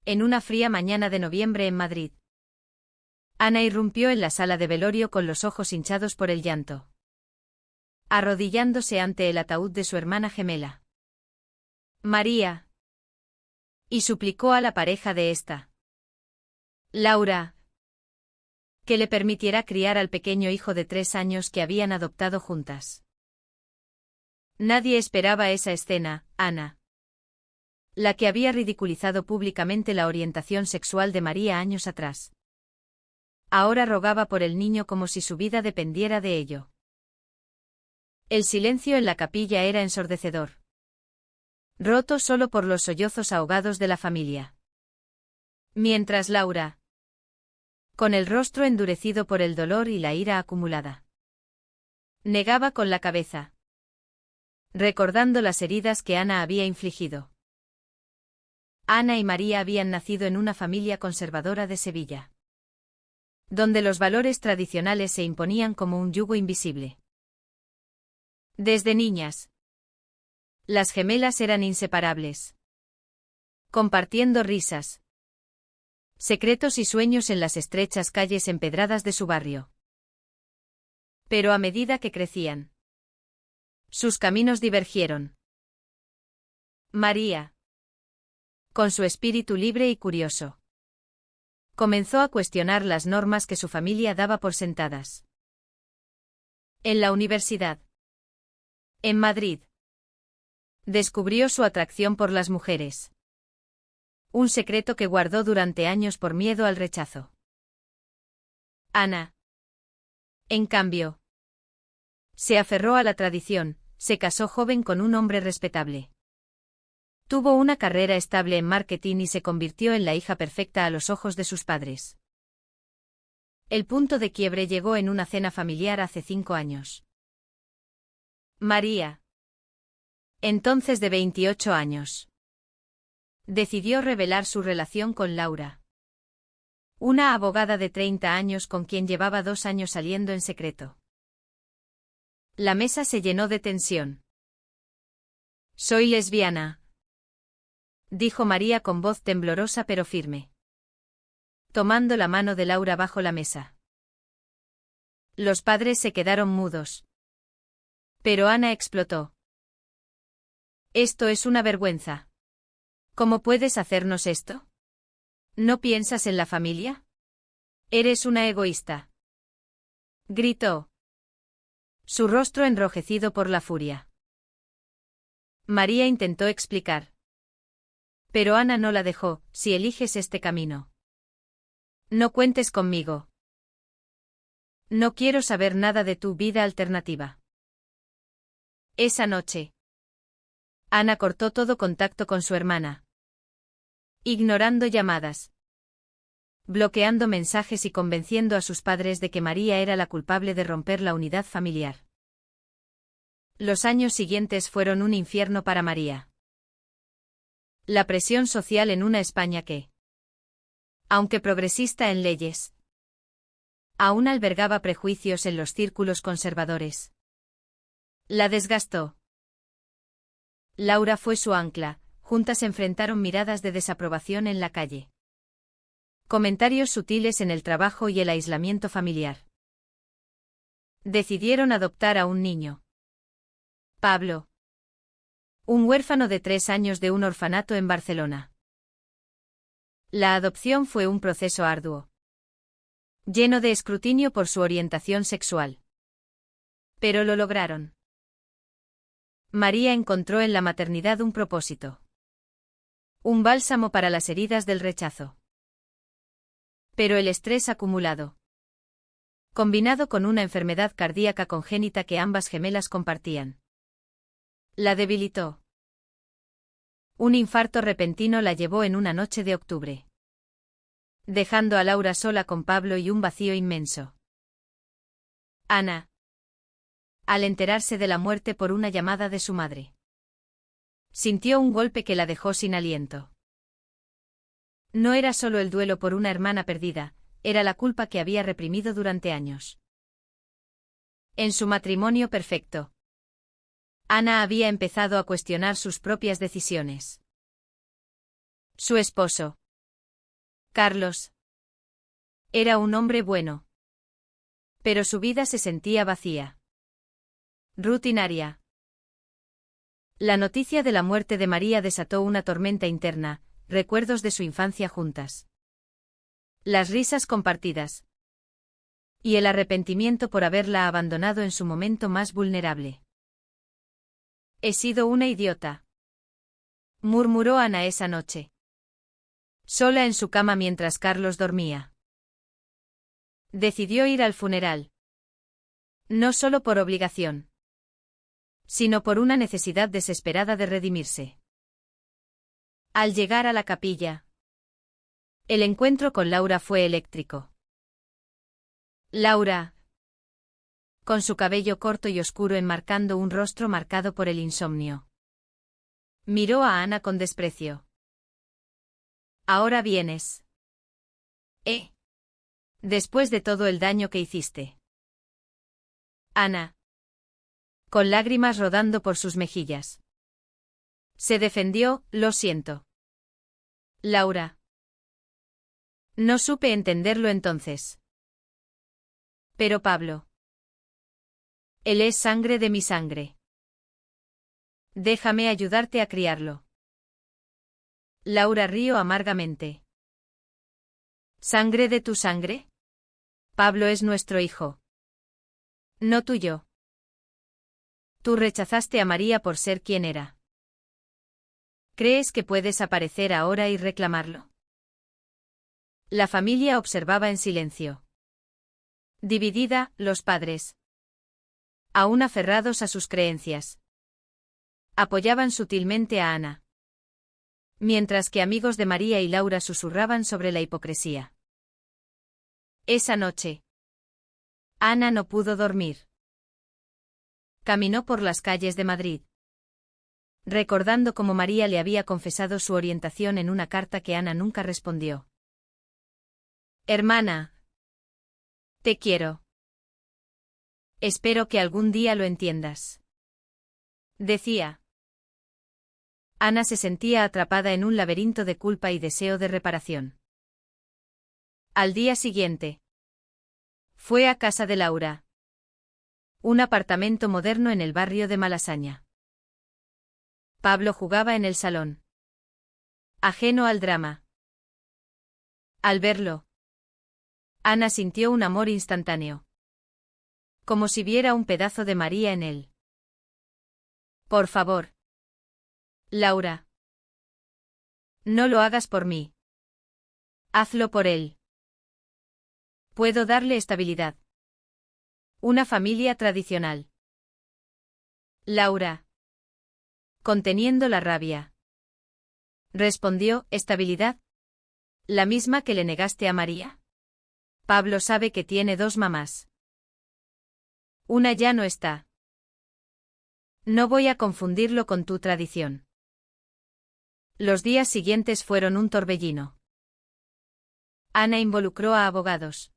En una fría mañana de noviembre en Madrid. Ana irrumpió en la sala de velorio con los ojos hinchados por el llanto. Arrodillándose ante el ataúd de su hermana gemela. María. Y suplicó a la pareja de esta, Laura, que le permitiera criar al pequeño hijo de 3 años que habían adoptado juntas. Nadie esperaba esa escena, Ana, la que había ridiculizado públicamente la orientación sexual de María años atrás. Ahora rogaba por el niño como si su vida dependiera de ello. El silencio en la capilla era ensordecedor, roto solo por los sollozos ahogados de la familia. Mientras Laura, con el rostro endurecido por el dolor y la ira acumulada, negaba con la cabeza, recordando las heridas que Ana había infligido. Ana y María habían nacido en una familia conservadora de Sevilla, donde los valores tradicionales se imponían como un yugo invisible. Desde niñas, las gemelas eran inseparables, compartiendo risas, secretos y sueños en las estrechas calles empedradas de su barrio. Pero a medida que crecían, sus caminos divergieron. María, con su espíritu libre y curioso, comenzó a cuestionar las normas que su familia daba por sentadas. En la universidad, en Madrid, descubrió su atracción por las mujeres. Un secreto que guardó durante años por miedo al rechazo. Ana, en cambio, se aferró a la tradición, se casó joven con un hombre respetable. Tuvo una carrera estable en marketing y se convirtió en la hija perfecta a los ojos de sus padres. El punto de quiebre llegó en una cena familiar hace 5 años. María, entonces de 28 años, decidió revelar su relación con Laura, una abogada de 30 años con quien llevaba 2 años saliendo en secreto. La mesa se llenó de tensión. «Soy lesbiana», dijo María con voz temblorosa pero firme, tomando la mano de Laura bajo la mesa. Los padres se quedaron mudos. Pero Ana explotó. «Esto es una vergüenza. ¿Cómo puedes hacernos esto? ¿No piensas en la familia? Eres una egoísta», gritó, su rostro enrojecido por la furia. María intentó explicar. Pero Ana no la dejó. «Si eliges este camino, no cuentes conmigo. No quiero saber nada de tu vida alternativa». Esa noche, Ana cortó todo contacto con su hermana, ignorando llamadas, bloqueando mensajes y convenciendo a sus padres de que María era la culpable de romper la unidad familiar. Los años siguientes fueron un infierno para María. La presión social en una España que, aunque progresista en leyes, aún albergaba prejuicios en los círculos conservadores, la desgastó. Laura fue su ancla, juntas enfrentaron miradas de desaprobación en la calle, comentarios sutiles en el trabajo y el aislamiento familiar. Decidieron adoptar a un niño. Pablo, un huérfano de 3 años de un orfanato en Barcelona. La adopción fue un proceso arduo, lleno de escrutinio por su orientación sexual. Pero lo lograron. María encontró en la maternidad un propósito. Un bálsamo para las heridas del rechazo. Pero el estrés acumulado, combinado con una enfermedad cardíaca congénita que ambas gemelas compartían, la debilitó. Un infarto repentino la llevó en una noche de octubre, dejando a Laura sola con Pablo y un vacío inmenso. Ana, al enterarse de la muerte por una llamada de su madre, sintió un golpe que la dejó sin aliento. No era solo el duelo por una hermana perdida, era la culpa que había reprimido durante años. En su matrimonio perfecto, Ana había empezado a cuestionar sus propias decisiones. Su esposo, Carlos era un hombre bueno. Pero su vida se sentía vacía. Rutinaria. La noticia de la muerte de María desató una tormenta interna, recuerdos de su infancia juntas. Las risas compartidas. Y el arrepentimiento por haberla abandonado en su momento más vulnerable. He sido una idiota, murmuró Ana esa noche, sola en su cama mientras Carlos dormía. Decidió ir al funeral. No solo por obligación, sino por una necesidad desesperada de redimirse. Al llegar a la capilla, el encuentro con Laura fue eléctrico. Laura, con su cabello corto y oscuro enmarcando un rostro marcado por el insomnio, miró a Ana con desprecio. Ahora vienes. Después de todo el daño que hiciste. Ana, con lágrimas rodando por sus mejillas, se defendió, lo siento. Laura. No supe entenderlo entonces. Pero Pablo. Él es sangre de mi sangre. Déjame ayudarte a criarlo. Laura rió amargamente. ¿Sangre de tu sangre? Pablo es nuestro hijo. No tuyo. Tú rechazaste a María por ser quien era. ¿Crees que puedes aparecer ahora y reclamarlo? La familia observaba en silencio. Dividida, los padres, aún aferrados a sus creencias, apoyaban sutilmente a Ana, mientras que amigos de María y Laura susurraban sobre la hipocresía. Esa noche, Ana no pudo dormir. Caminó por las calles de Madrid, recordando cómo María le había confesado su orientación en una carta que Ana nunca respondió. Hermana, te quiero. Espero que algún día lo entiendas. Decía. Ana se sentía atrapada en un laberinto de culpa y deseo de reparación. Al día siguiente, fue a casa de Laura, un apartamento moderno en el barrio de Malasaña. Pablo jugaba en el salón, ajeno al drama. Al verlo, Ana sintió un amor instantáneo, como si viera un pedazo de María en él. Por favor, Laura, no lo hagas por mí. Hazlo por él. Puedo darle estabilidad. Una familia tradicional. Laura, conteniendo la rabia, respondió, ¿estabilidad? ¿La misma que le negaste a María? Pablo sabe que tiene dos mamás. Una ya no está. No voy a confundirlo con tu tradición. Los días siguientes fueron un torbellino. Ana involucró a abogados,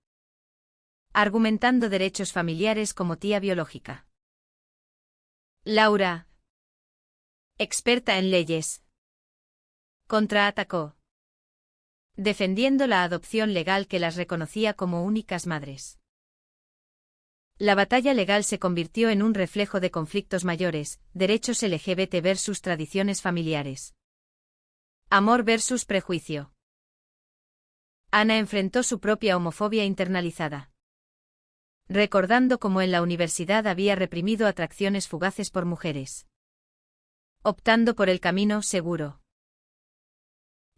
argumentando derechos familiares como tía biológica. Laura, experta en leyes, contraatacó, defendiendo la adopción legal que las reconocía como únicas madres. La batalla legal se convirtió en un reflejo de conflictos mayores, derechos LGBT versus tradiciones familiares. Amor versus prejuicio. Ana enfrentó su propia homofobia internalizada, recordando cómo en la universidad había reprimido atracciones fugaces por mujeres, optando por el camino seguro.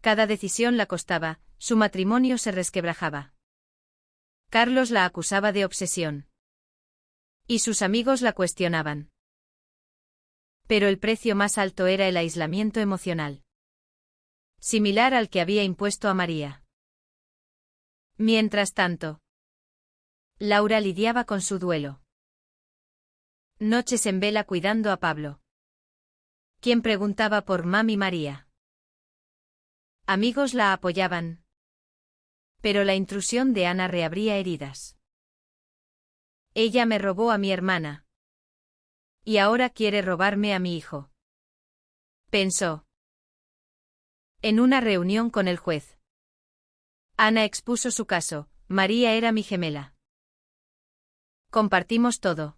Cada decisión la costaba, su matrimonio se resquebrajaba. Carlos la acusaba de obsesión. Y sus amigos la cuestionaban. Pero el precio más alto era el aislamiento emocional, similar al que había impuesto a María. Mientras tanto, Laura lidiaba con su duelo. Noches en vela cuidando a Pablo, quien preguntaba por Mami María. Amigos la apoyaban, pero la intrusión de Ana reabría heridas. Ella me robó a mi hermana. Y ahora quiere robarme a mi hijo. Pensó. En una reunión con el juez. Ana expuso su caso. María era mi gemela. Compartimos todo.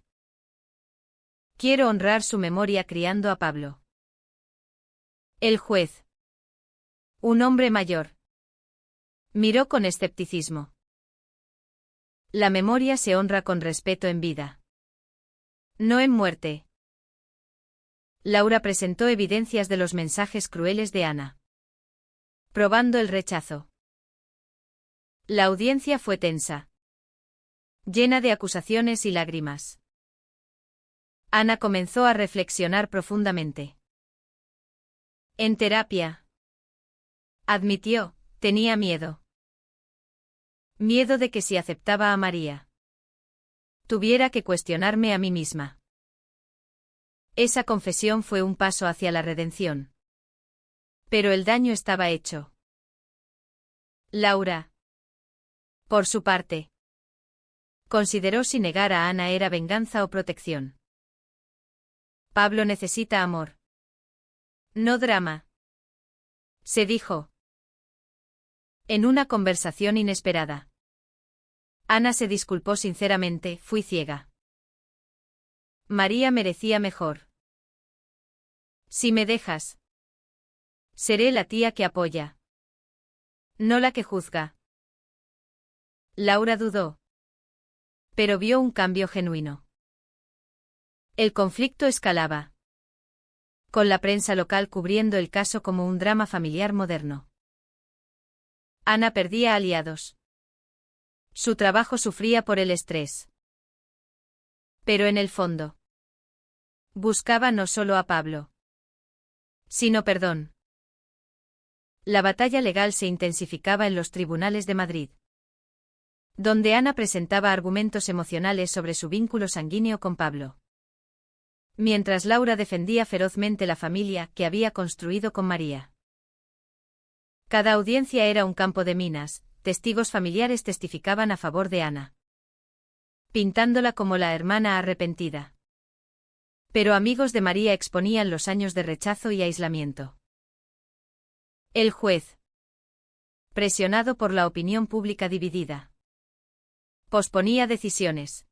Quiero honrar su memoria criando a Pablo. El juez. Un hombre mayor. Miró con escepticismo. La memoria se honra con respeto en vida. No en muerte. Laura presentó evidencias de los mensajes crueles de Ana. Probando el rechazo. La audiencia fue tensa. Llena de acusaciones y lágrimas. Ana comenzó a reflexionar profundamente. En terapia. Admitió, tenía miedo. Miedo de que si aceptaba a María, tuviera que cuestionarme a mí misma. Esa confesión fue un paso hacia la redención. Pero el daño estaba hecho. Laura, por su parte, consideró si negar a Ana era venganza o protección. Pablo necesita amor. No drama. Se dijo. En una conversación inesperada. Ana se disculpó sinceramente, fui ciega. María merecía mejor. Si me dejas, seré la tía que apoya. No la que juzga. Laura dudó. Pero vio un cambio genuino. El conflicto escalaba. Con la prensa local cubriendo el caso como un drama familiar moderno. Ana perdía aliados. Su trabajo sufría por el estrés. Pero en el fondo, buscaba no solo a Pablo, sino perdón. La batalla legal se intensificaba en los tribunales de Madrid, donde Ana presentaba argumentos emocionales sobre su vínculo sanguíneo con Pablo. Mientras Laura defendía ferozmente la familia que había construido con María. Cada audiencia era un campo de minas, testigos familiares testificaban a favor de Ana, pintándola como la hermana arrepentida. Pero amigos de María exponían los años de rechazo y aislamiento. El juez, presionado por la opinión pública dividida, posponía decisiones,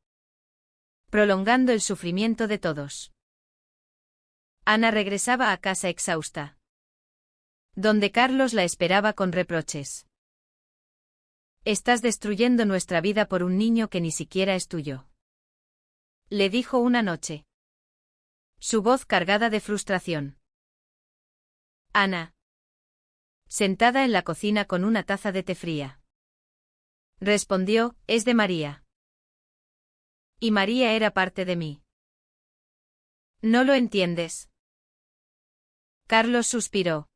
prolongando el sufrimiento de todos. Ana regresaba a casa exhausta, donde Carlos la esperaba con reproches. Estás destruyendo nuestra vida por un niño que ni siquiera es tuyo, le dijo una noche. Su voz cargada de frustración. Ana, sentada en la cocina con una taza de té fría, respondió, es de María. Y María era parte de mí. ¿No lo entiendes? Carlos suspiró,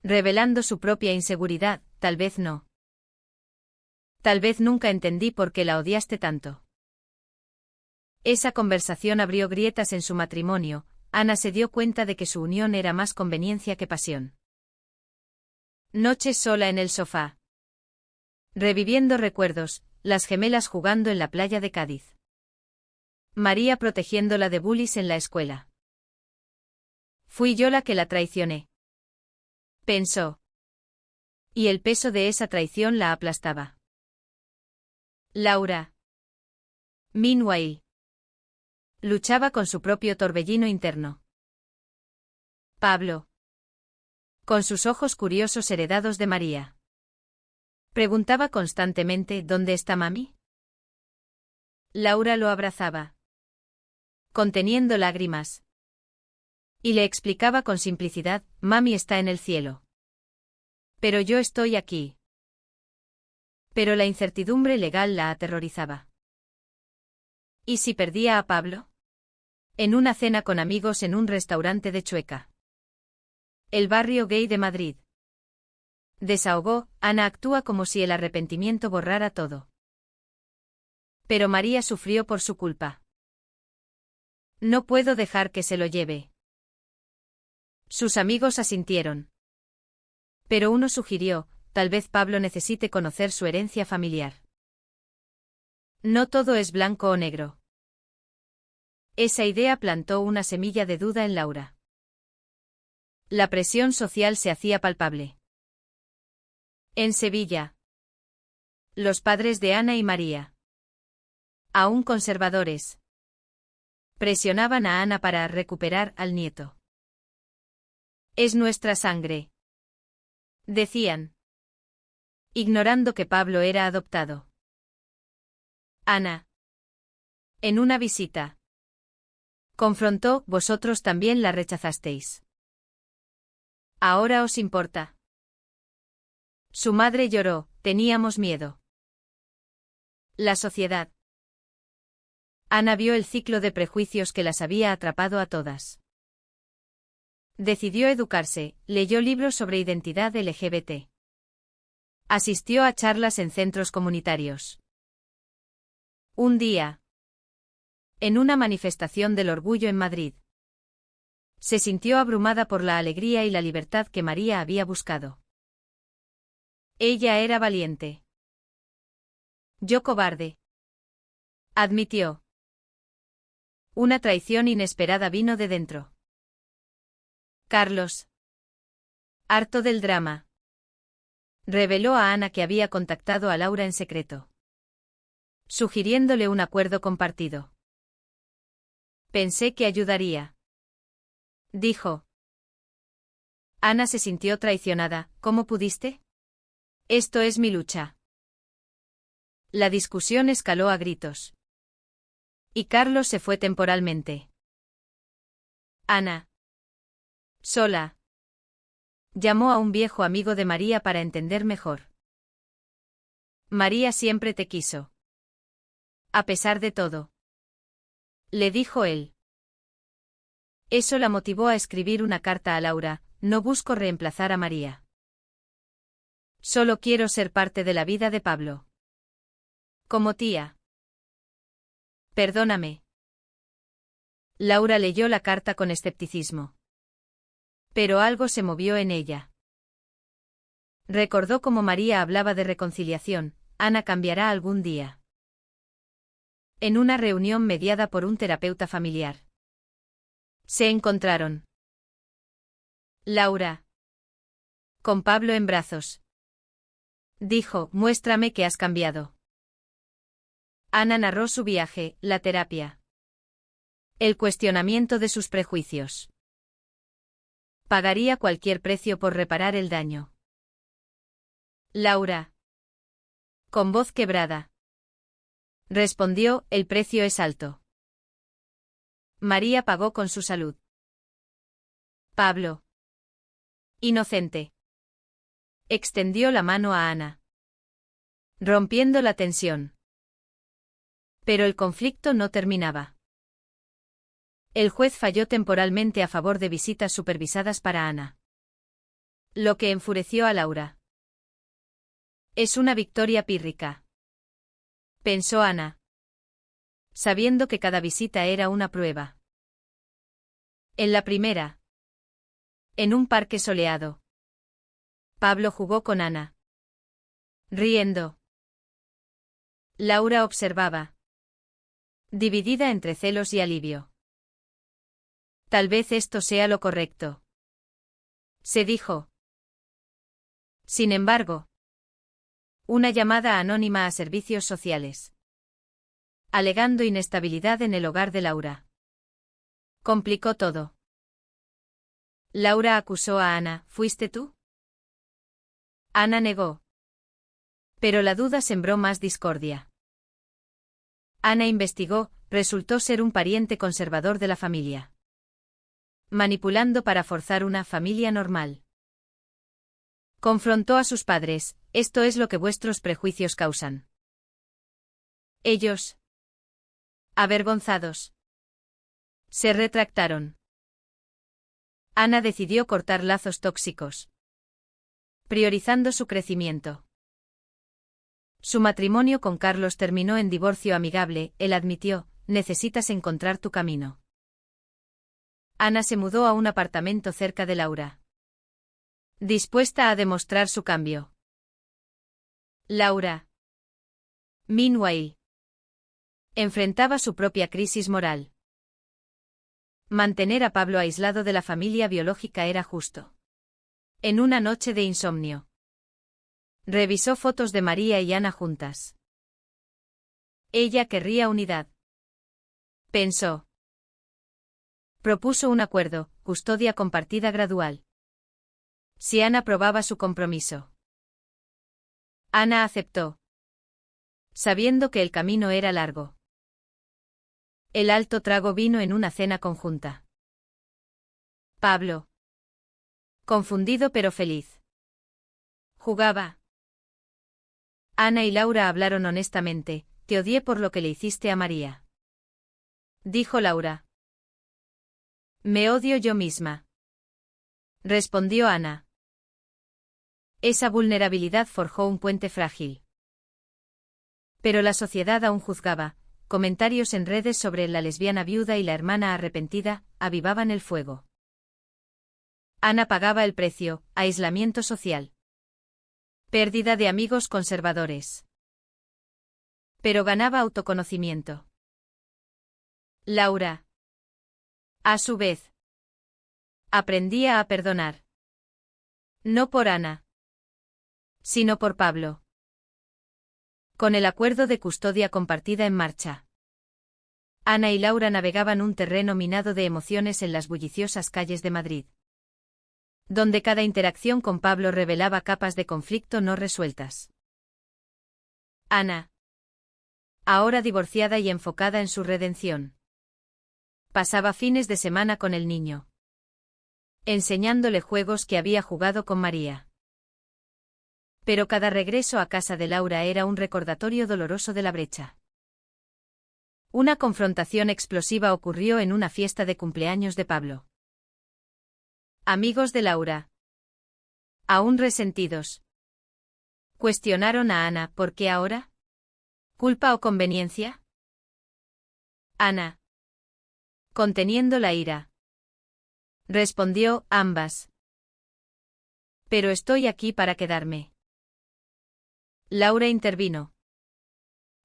revelando su propia inseguridad, tal vez no. Tal vez nunca entendí por qué la odiaste tanto. Esa conversación abrió grietas en su matrimonio. Ana se dio cuenta de que su unión era más conveniencia que pasión. Noches sola en el sofá. Reviviendo recuerdos, las gemelas jugando en la playa de Cádiz. María protegiéndola de bullies en la escuela. Fui yo la que la traicioné, pensó. Y el peso de esa traición la aplastaba. Laura, meanwhile, luchaba con su propio torbellino interno. Pablo, con sus ojos curiosos heredados de María, preguntaba constantemente ¿dónde está mami? Laura lo abrazaba, conteniendo lágrimas, y le explicaba con simplicidad, mami está en el cielo. Pero yo estoy aquí. Pero la incertidumbre legal la aterrorizaba. ¿Y si perdía a Pablo? En una cena con amigos en un restaurante de Chueca, el barrio gay de Madrid. Desahogó, Ana actúa como si el arrepentimiento borrara todo. Pero María sufrió por su culpa. No puedo dejar que se lo lleve. Sus amigos asintieron. Pero uno sugirió, tal vez Pablo necesite conocer su herencia familiar. No todo es blanco o negro. Esa idea plantó una semilla de duda en Laura. La presión social se hacía palpable. En Sevilla, Los padres de Ana y María, aún conservadores, presionaban a Ana para recuperar al nieto. Es nuestra sangre, decían, ignorando que Pablo era adoptado. Ana, en una visita, confrontó, vosotros también la rechazasteis. ¿Ahora os importa? Su madre lloró, teníamos miedo. La sociedad. Ana vio el ciclo de prejuicios que las había atrapado a todas. Decidió educarse, leyó libros sobre identidad LGBT. Asistió a charlas en centros comunitarios. Un día, en una manifestación del orgullo en Madrid, se sintió abrumada por la alegría y la libertad que María había buscado. Ella era valiente. Yo cobarde, admitió. Una traición inesperada vino de dentro. Carlos, harto del drama, reveló a Ana que había contactado a Laura en secreto, sugiriéndole un acuerdo compartido. Pensé que ayudaría, dijo. Ana se sintió traicionada. ¿Cómo pudiste? Esto es mi lucha. La discusión escaló a gritos. Y Carlos se fue temporalmente. Ana, sola, llamó a un viejo amigo de María para entender mejor. María siempre te quiso. A pesar de todo, le dijo él. Eso la motivó a escribir una carta a Laura: no busco reemplazar a María. Solo quiero ser parte de la vida de Pablo. Como tía. Perdóname. Laura leyó la carta con escepticismo. Pero algo se movió en ella. Recordó cómo María hablaba de reconciliación. Ana cambiará algún día. En una reunión mediada por un terapeuta familiar, se encontraron. Laura, con Pablo en brazos, dijo: muéstrame que has cambiado. Ana narró su viaje, la terapia, el cuestionamiento de sus prejuicios. Pagaría cualquier precio por reparar el daño. Laura, con voz quebrada, respondió: el precio es alto. María pagó con su salud. Pablo, inocente, extendió la mano a Ana, rompiendo la tensión. Pero el conflicto no terminaba. El juez falló temporalmente a favor de visitas supervisadas para Ana, lo que enfureció a Laura. Es una victoria pírrica, pensó Ana, sabiendo que cada visita era una prueba. En la primera, en un parque soleado, Pablo jugó con Ana, riendo. Laura observaba, dividida entre celos y alivio. Tal vez esto sea lo correcto, se dijo. Sin embargo, una llamada anónima a servicios sociales, alegando inestabilidad en el hogar de Laura, complicó todo. Laura acusó a Ana: ¿fuiste tú? Ana negó. Pero la duda sembró más discordia. Ana investigó: resultó ser un pariente conservador de la familia, manipulando para forzar una familia normal. Confrontó a sus padres: esto es lo que vuestros prejuicios causan. Ellos, avergonzados, se retractaron. Ana decidió cortar lazos tóxicos, priorizando su crecimiento. Su matrimonio con Carlos terminó en divorcio amigable. Él admitió: necesitas encontrar tu camino. Ana se mudó a un apartamento cerca de Laura, dispuesta a demostrar su cambio. Laura, meanwhile, enfrentaba su propia crisis moral. Mantener a Pablo aislado de la familia biológica era justo. En una noche de insomnio, Revisó fotos de María y Ana juntas. Ella querría unidad. Pensó. Propuso un acuerdo, custodia compartida gradual. Si Ana aprobaba su compromiso. Ana aceptó, sabiendo que el camino era largo. El alto trago vino en una cena conjunta. Pablo. Confundido pero feliz. Jugaba. Ana y Laura hablaron honestamente. Te odié por lo que le hiciste a María. Dijo Laura. Me odio yo misma. Respondió Ana. Esa vulnerabilidad forjó un puente frágil. Pero la sociedad aún juzgaba. Comentarios en redes sobre la lesbiana viuda y la hermana arrepentida avivaban el fuego. Ana pagaba el precio: aislamiento social. Pérdida de amigos conservadores. Pero ganaba autoconocimiento. Laura. A su vez. Aprendía a perdonar. No por Ana, sino por Pablo. Con el acuerdo de custodia compartida en marcha, Ana y Laura navegaban un terreno minado de emociones en las bulliciosas calles de Madrid, donde cada interacción con Pablo revelaba capas de conflicto no resueltas. Ana, ahora divorciada y enfocada en su redención, pasaba fines de semana con el niño, enseñándole juegos que había jugado con María. Pero cada regreso a casa de Laura era un recordatorio doloroso de la brecha. Una confrontación explosiva ocurrió en una fiesta de cumpleaños de Pablo. Amigos de Laura, aún resentidos, cuestionaron a Ana: ¿por qué ahora? ¿Culpa o conveniencia? Ana, conteniendo la ira, respondió: ambas. Pero estoy aquí para quedarme. Laura intervino,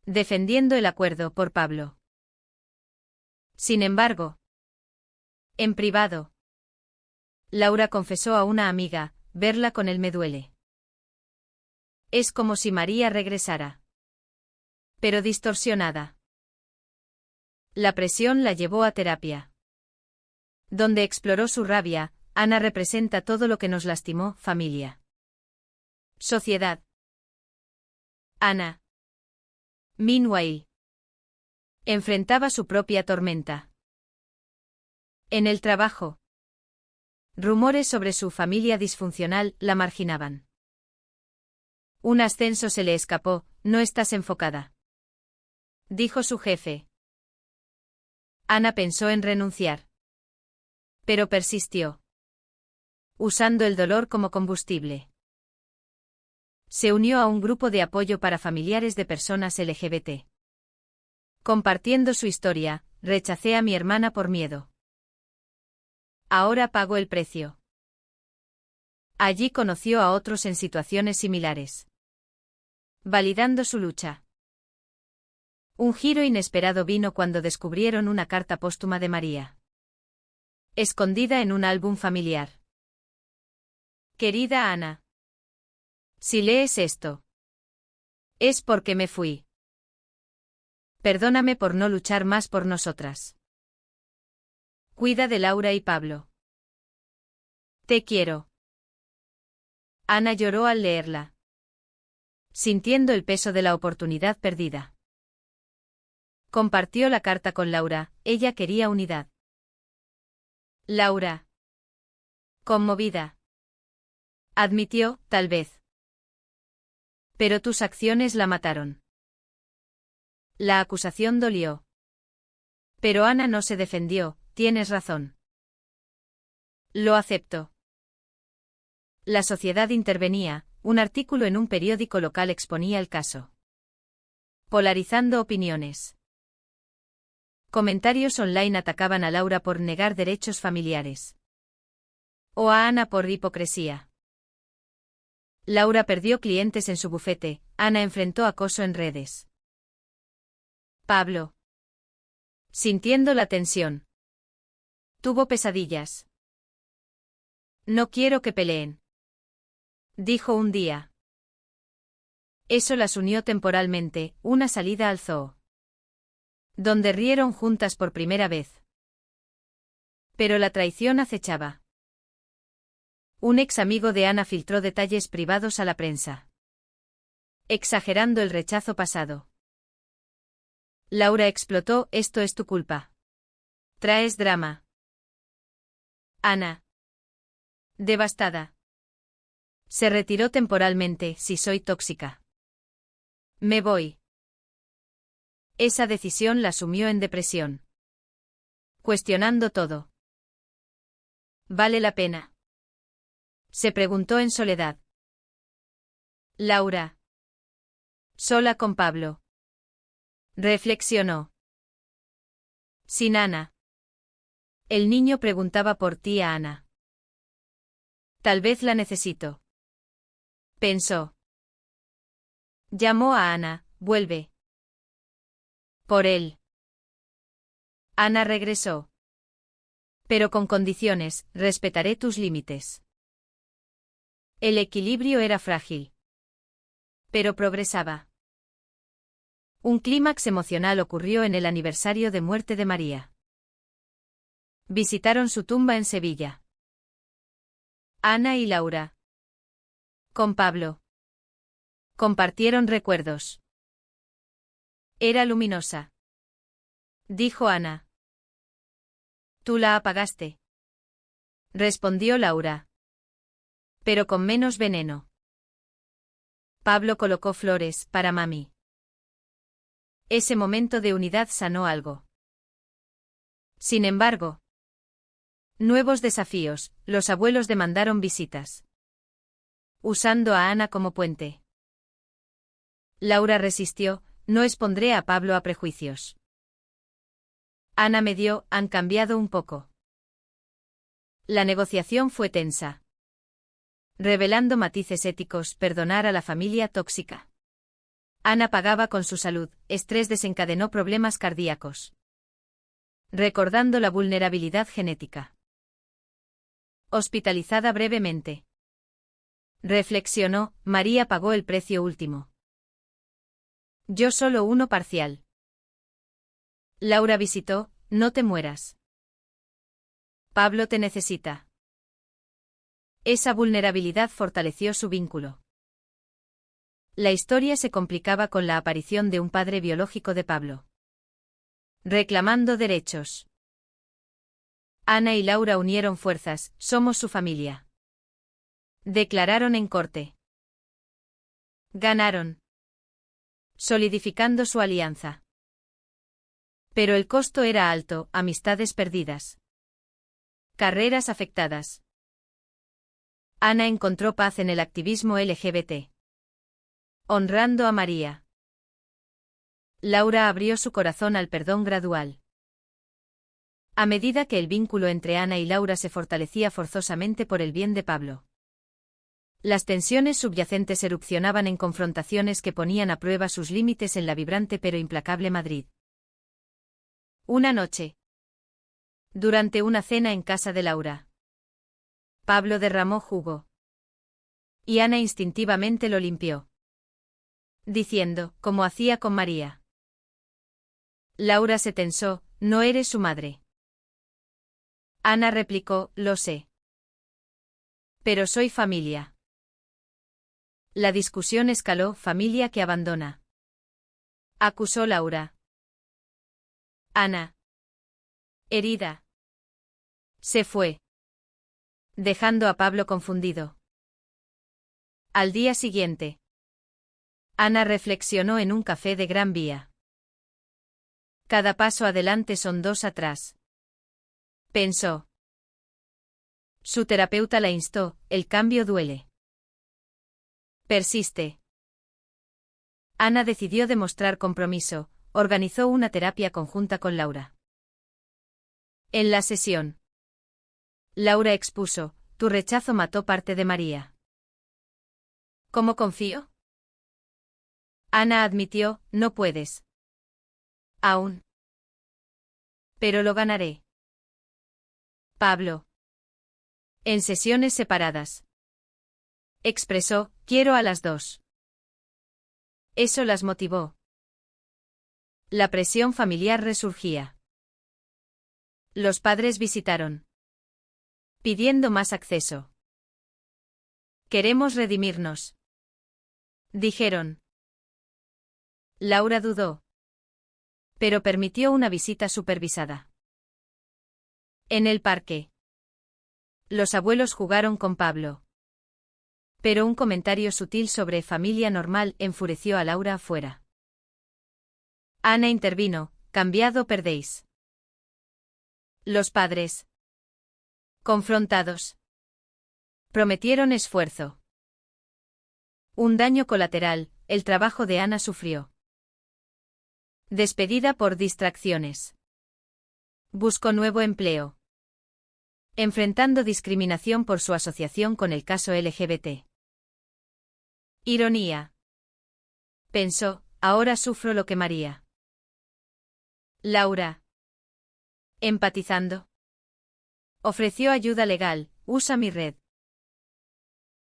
defendiendo el acuerdo por Pablo. Sin embargo, en privado, Laura confesó a una amiga: verla con él me duele. Es como si María regresara. Pero distorsionada. La presión la llevó a terapia, donde exploró su rabia. Ana representa todo lo que nos lastimó: familia, sociedad. Ana, meanwhile, enfrentaba su propia tormenta. En el trabajo, rumores sobre su familia disfuncional la marginaban. Un ascenso se le escapó: no estás enfocada, dijo su jefe. Ana pensó en renunciar, pero persistió, usando el dolor como combustible. Se unió a un grupo de apoyo para familiares de personas LGBT. Compartiendo su historia: rechacé a mi hermana por miedo. Ahora pago el precio. Allí conoció a otros en situaciones similares, validando su lucha. Un giro inesperado vino cuando descubrieron una carta póstuma de María, escondida en un álbum familiar. Querida Ana, si lees esto, es porque me fui. Perdóname por no luchar más por nosotras. Cuida de Laura y Pablo. Te quiero. Ana lloró al leerla, sintiendo el peso de la oportunidad perdida. Compartió la carta con Laura: ella quería unidad. Laura, conmovida, admitió: tal vez. Pero tus acciones la mataron. La acusación dolió. Pero Ana no se defendió: tienes razón. Lo acepto. La sociedad intervenía: un artículo en un periódico local exponía el caso, polarizando opiniones. Comentarios online atacaban a Laura por negar derechos familiares, o a Ana por hipocresía. Laura perdió clientes en su bufete, Ana enfrentó acoso en redes. Pablo, sintiendo la tensión, tuvo pesadillas. No quiero que peleen, dijo un día. Eso las unió temporalmente, una salida al zoo, donde rieron juntas por primera vez. Pero la traición acechaba. Un ex amigo de Ana filtró detalles privados a la prensa, exagerando el rechazo pasado. Laura explotó: esto es tu culpa. Traes drama. Ana, devastada, se retiró temporalmente: si soy tóxica, me voy. Esa decisión la sumió en depresión, cuestionando todo. ¿Vale la pena?, se preguntó en soledad. Laura, sola con Pablo, reflexionó. Sin Ana. El niño preguntaba por ti a Ana. Tal vez la necesito, pensó. Llamó a Ana: vuelve. Por él. Ana regresó. Pero con condiciones: respetaré tus límites. El equilibrio era frágil, pero progresaba. Un clímax emocional ocurrió en el aniversario de muerte de María. Visitaron su tumba en Sevilla. Ana y Laura. Con Pablo. Compartieron recuerdos. Era luminosa, dijo Ana. Tú la apagaste, respondió Laura. Pero con menos veneno. Pablo colocó flores para mami. Ese momento de unidad sanó algo. Sin embargo, nuevos desafíos: los abuelos demandaron visitas, usando a Ana como puente. Laura resistió: no expondré a Pablo a prejuicios. Ana medió: han cambiado un poco. La negociación fue tensa, revelando matices éticos: perdonar a la familia tóxica. Ana pagaba con su salud: estrés desencadenó problemas cardíacos. Recordando la vulnerabilidad genética. Hospitalizada brevemente. Reflexionó: María pagó el precio último. Yo solo uno parcial. Laura visitó: no te mueras. Pablo te necesita. Esa vulnerabilidad fortaleció su vínculo. La historia se complicaba con la aparición de un padre biológico de Pablo, reclamando derechos. Ana y Laura unieron fuerzas: somos su familia, declararon en corte. Ganaron, solidificando su alianza. Pero el costo era alto: amistades perdidas, carreras afectadas. Ana encontró paz en el activismo LGBT, honrando a María. Laura abrió su corazón al perdón gradual. A medida que el vínculo entre Ana y Laura se fortalecía forzosamente por el bien de Pablo, las tensiones subyacentes erupcionaban en confrontaciones que ponían a prueba sus límites en la vibrante pero implacable Madrid. Una noche, durante una cena en casa de Laura, Pablo derramó jugo. Y Ana instintivamente lo limpió, diciendo, como hacía con María. Laura se tensó: no eres su madre. Ana replicó: lo sé. Pero soy familia. La discusión escaló: familia que abandona, acusó Laura. Ana, herida, se fue, dejando a Pablo confundido. Al día siguiente, Ana reflexionó en un café de Gran Vía. Cada paso adelante son dos atrás, pensó. Su terapeuta la instó: el cambio duele. Persiste. Ana decidió demostrar compromiso: organizó una terapia conjunta con Laura. En la sesión, Laura expuso: tu rechazo mató parte de María. ¿Cómo confío? Ana admitió: no puedes. Aún. Pero lo ganaré. Pablo. En sesiones separadas. Expresó: quiero a las dos. Eso las motivó. La presión familiar resurgía. Los padres visitaron, pidiendo más acceso. Queremos redimirnos, dijeron. Laura dudó, pero permitió una visita supervisada. En el parque, los abuelos jugaron con Pablo. Pero un comentario sutil sobre familia normal enfureció a Laura afuera. Ana intervino: cambiado perdéis. Los padres, confrontados, prometieron esfuerzo. Un daño colateral: el trabajo de Ana sufrió. Despedida por distracciones. Buscó nuevo empleo, enfrentando discriminación por su asociación con el caso LGBT. Ironía. Pensó: ahora sufro lo que María. Laura, empatizando, ofreció ayuda legal: usa mi red.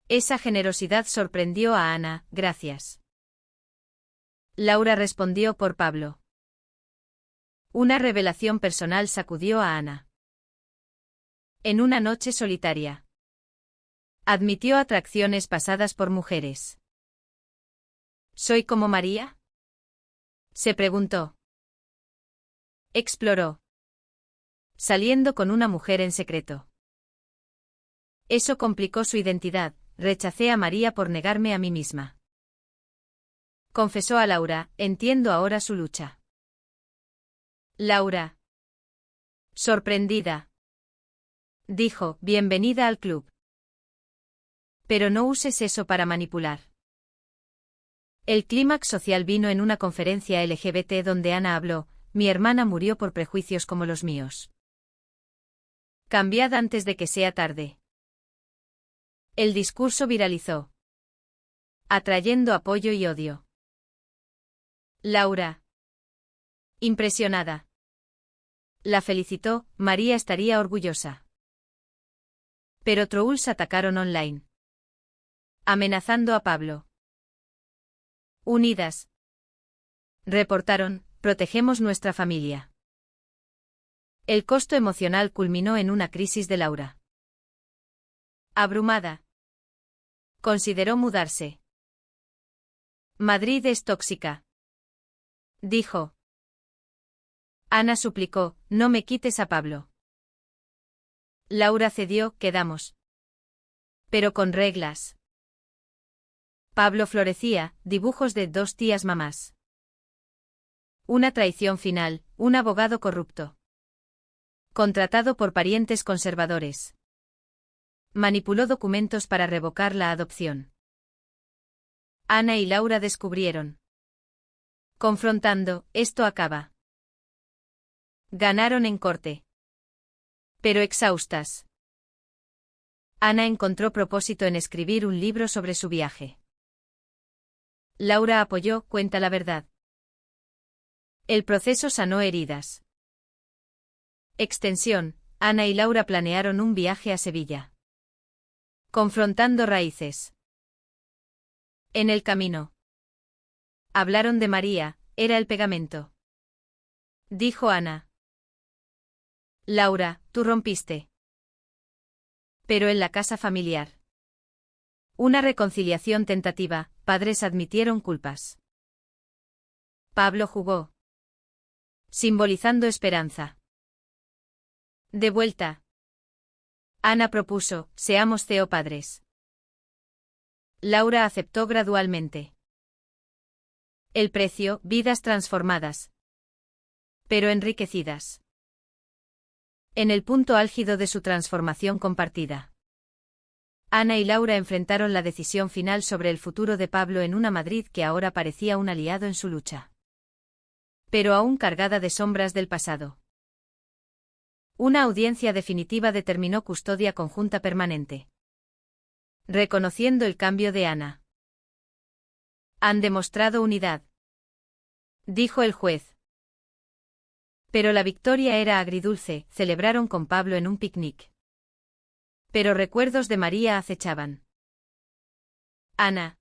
Esa generosidad sorprendió a Ana: gracias. Laura respondió por Pablo. Una revelación personal sacudió a Ana. En una noche solitaria, admitió atracciones pasadas por mujeres. ¿Soy como María?, se preguntó. Exploró, saliendo con una mujer en secreto. Eso complicó su identidad: rechacé a María por negarme a mí misma. Confesó a Laura: entiendo ahora su lucha. Laura, sorprendida, dijo: bienvenida al club. Pero no uses eso para manipular. El clímax social vino en una conferencia LGBT donde Ana habló: mi hermana murió por prejuicios como los míos. Cambiad antes de que sea tarde. El discurso viralizó, atrayendo apoyo y odio. Laura, impresionada, la felicitó: María estaría orgullosa. Pero trolls atacaron online, amenazando a Pablo. Unidas, reportaron: protegemos nuestra familia. El costo emocional culminó en una crisis de Laura. Abrumada, consideró mudarse. Madrid es tóxica, dijo. Ana suplicó: no me quites a Pablo. Laura cedió: quedamos, pero con reglas. Pablo florecía: dibujos de dos tías mamás. Una traición final: un abogado corrupto, contratado por parientes conservadores. Manipuló documentos para revocar la adopción. Ana y Laura descubrieron. Confrontando: esto acaba. Ganaron en corte, pero exhaustas. Ana encontró propósito en escribir un libro sobre su viaje. Laura apoyó: cuenta la verdad. El proceso sanó heridas. Extensión: Ana y Laura planearon un viaje a Sevilla. Confrontando raíces. En el camino, hablaron de María: era el pegamento. Dijo Ana. Laura: tú rompiste. Pero en la casa familiar. Una reconciliación tentativa: padres admitieron culpas. Pablo jugó, simbolizando esperanza. De vuelta, Ana propuso: seamos padres. Laura aceptó gradualmente. El precio: vidas transformadas, pero enriquecidas. En el punto álgido de su transformación compartida, Ana y Laura enfrentaron la decisión final sobre el futuro de Pablo en una Madrid que ahora parecía un aliado en su lucha, pero aún cargada de sombras del pasado. Una audiencia definitiva determinó custodia conjunta permanente, reconociendo el cambio de Ana. Han demostrado unidad, dijo el juez. Pero la victoria era agridulce: celebraron con Pablo en un picnic. Pero recuerdos de María acechaban. Ana,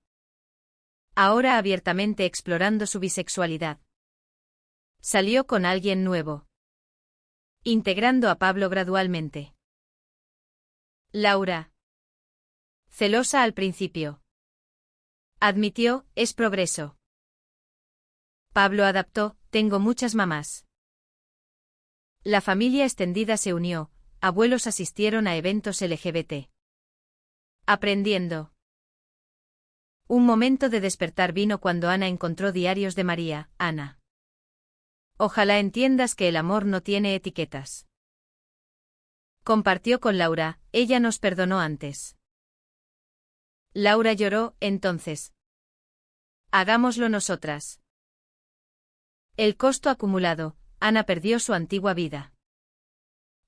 ahora abiertamente explorando su bisexualidad. Salió con alguien nuevo, integrando a Pablo gradualmente. Laura. Celosa al principio. Admitió, es progreso. Pablo adaptó, tengo muchas mamás. La familia extendida se unió, abuelos asistieron a eventos LGBT. Aprendiendo. Un momento de despertar vino cuando Ana encontró diarios de María. Ana. Ojalá entiendas que el amor no tiene etiquetas. Compartió con Laura, ella nos perdonó antes. Laura lloró, entonces. Hagámoslo nosotras. El costo acumulado, Ana perdió su antigua vida.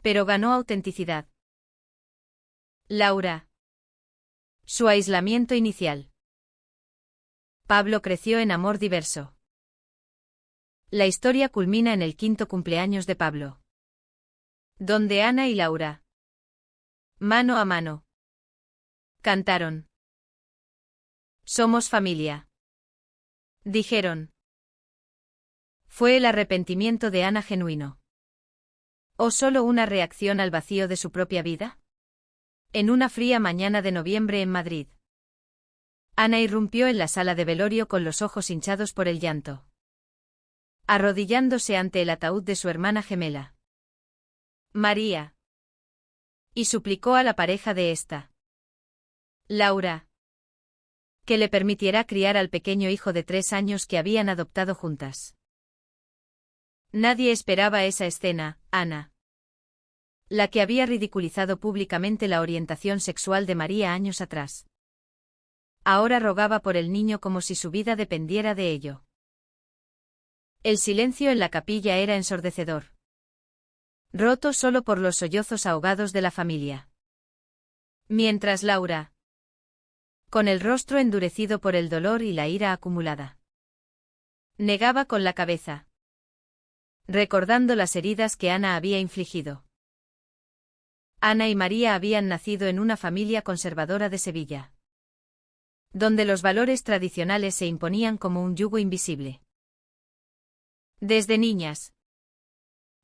Pero ganó autenticidad. Laura. Su aislamiento inicial. Pablo creció en amor diverso. La historia culmina en el 5º cumpleaños de Pablo, donde Ana y Laura, mano a mano, cantaron. Somos familia. Dijeron. ¿Fue el arrepentimiento de Ana genuino? ¿O solo una reacción al vacío de su propia vida? En una fría mañana de noviembre en Madrid, Ana irrumpió en la sala de velorio con los ojos hinchados por el llanto, arrodillándose ante el ataúd de su hermana gemela, María, y suplicó a la pareja de esta, Laura, que le permitiera criar al pequeño hijo de 3 años que habían adoptado juntas. Nadie esperaba esa escena, Ana, la que había ridiculizado públicamente la orientación sexual de María años atrás. Ahora rogaba por el niño como si su vida dependiera de ello. El silencio en la capilla era ensordecedor, roto solo por los sollozos ahogados de la familia. Mientras Laura, con el rostro endurecido por el dolor y la ira acumulada, negaba con la cabeza, recordando las heridas que Ana había infligido. Ana y María habían nacido en una familia conservadora de Sevilla, donde los valores tradicionales se imponían como un yugo invisible. Desde niñas,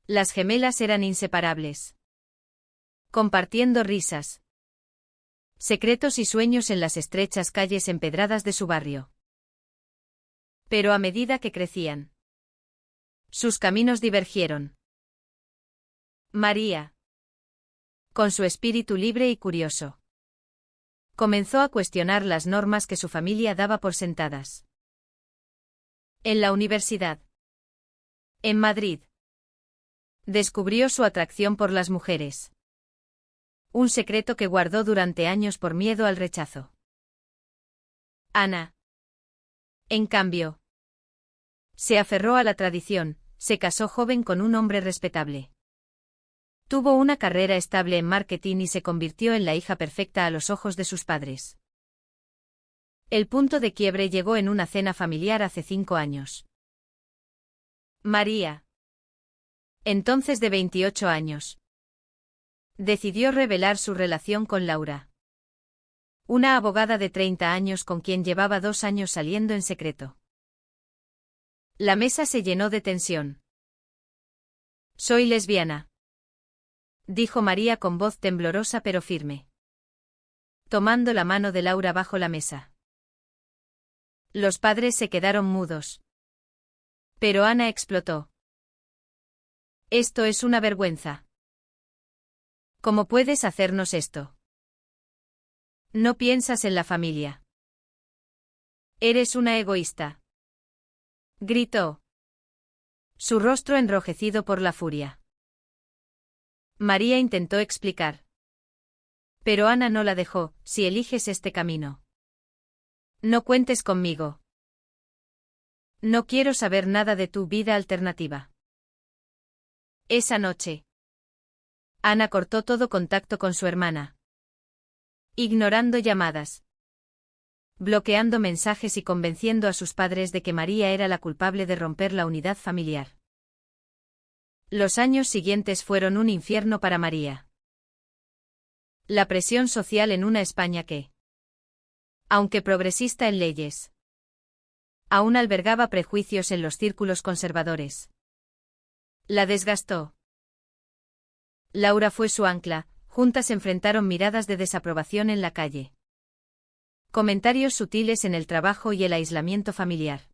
las gemelas eran inseparables, compartiendo risas, secretos y sueños en las estrechas calles empedradas de su barrio. Pero a medida que crecían, sus caminos divergieron. María, con su espíritu libre y curioso, comenzó a cuestionar las normas que su familia daba por sentadas. En la universidad, en Madrid, descubrió su atracción por las mujeres. Un secreto que guardó durante años por miedo al rechazo. Ana, en cambio, se aferró a la tradición, se casó joven con un hombre respetable. Tuvo una carrera estable en marketing y se convirtió en la hija perfecta a los ojos de sus padres. El punto de quiebre llegó en una cena familiar hace 5 años. María, entonces de 28 años, decidió revelar su relación con Laura, una abogada de 30 años con quien llevaba 2 años saliendo en secreto. La mesa se llenó de tensión. Soy lesbiana, dijo María con voz temblorosa pero firme, tomando la mano de Laura bajo la mesa. Los padres se quedaron mudos. Pero Ana explotó. Esto es una vergüenza. ¿Cómo puedes hacernos esto? No piensas en la familia. Eres una egoísta. Gritó, su rostro enrojecido por la furia. María intentó explicar. Pero Ana no la dejó, si eliges este camino, no cuentes conmigo. No quiero saber nada de tu vida alternativa. Esa noche, Ana cortó todo contacto con su hermana, ignorando llamadas, bloqueando mensajes y convenciendo a sus padres de que María era la culpable de romper la unidad familiar. Los años siguientes fueron un infierno para María. La presión social en una España que, aunque progresista en leyes, Aún albergaba prejuicios en los círculos conservadores. La desgastó. Laura fue su ancla, juntas enfrentaron miradas de desaprobación en la calle. Comentarios sutiles en el trabajo y el aislamiento familiar.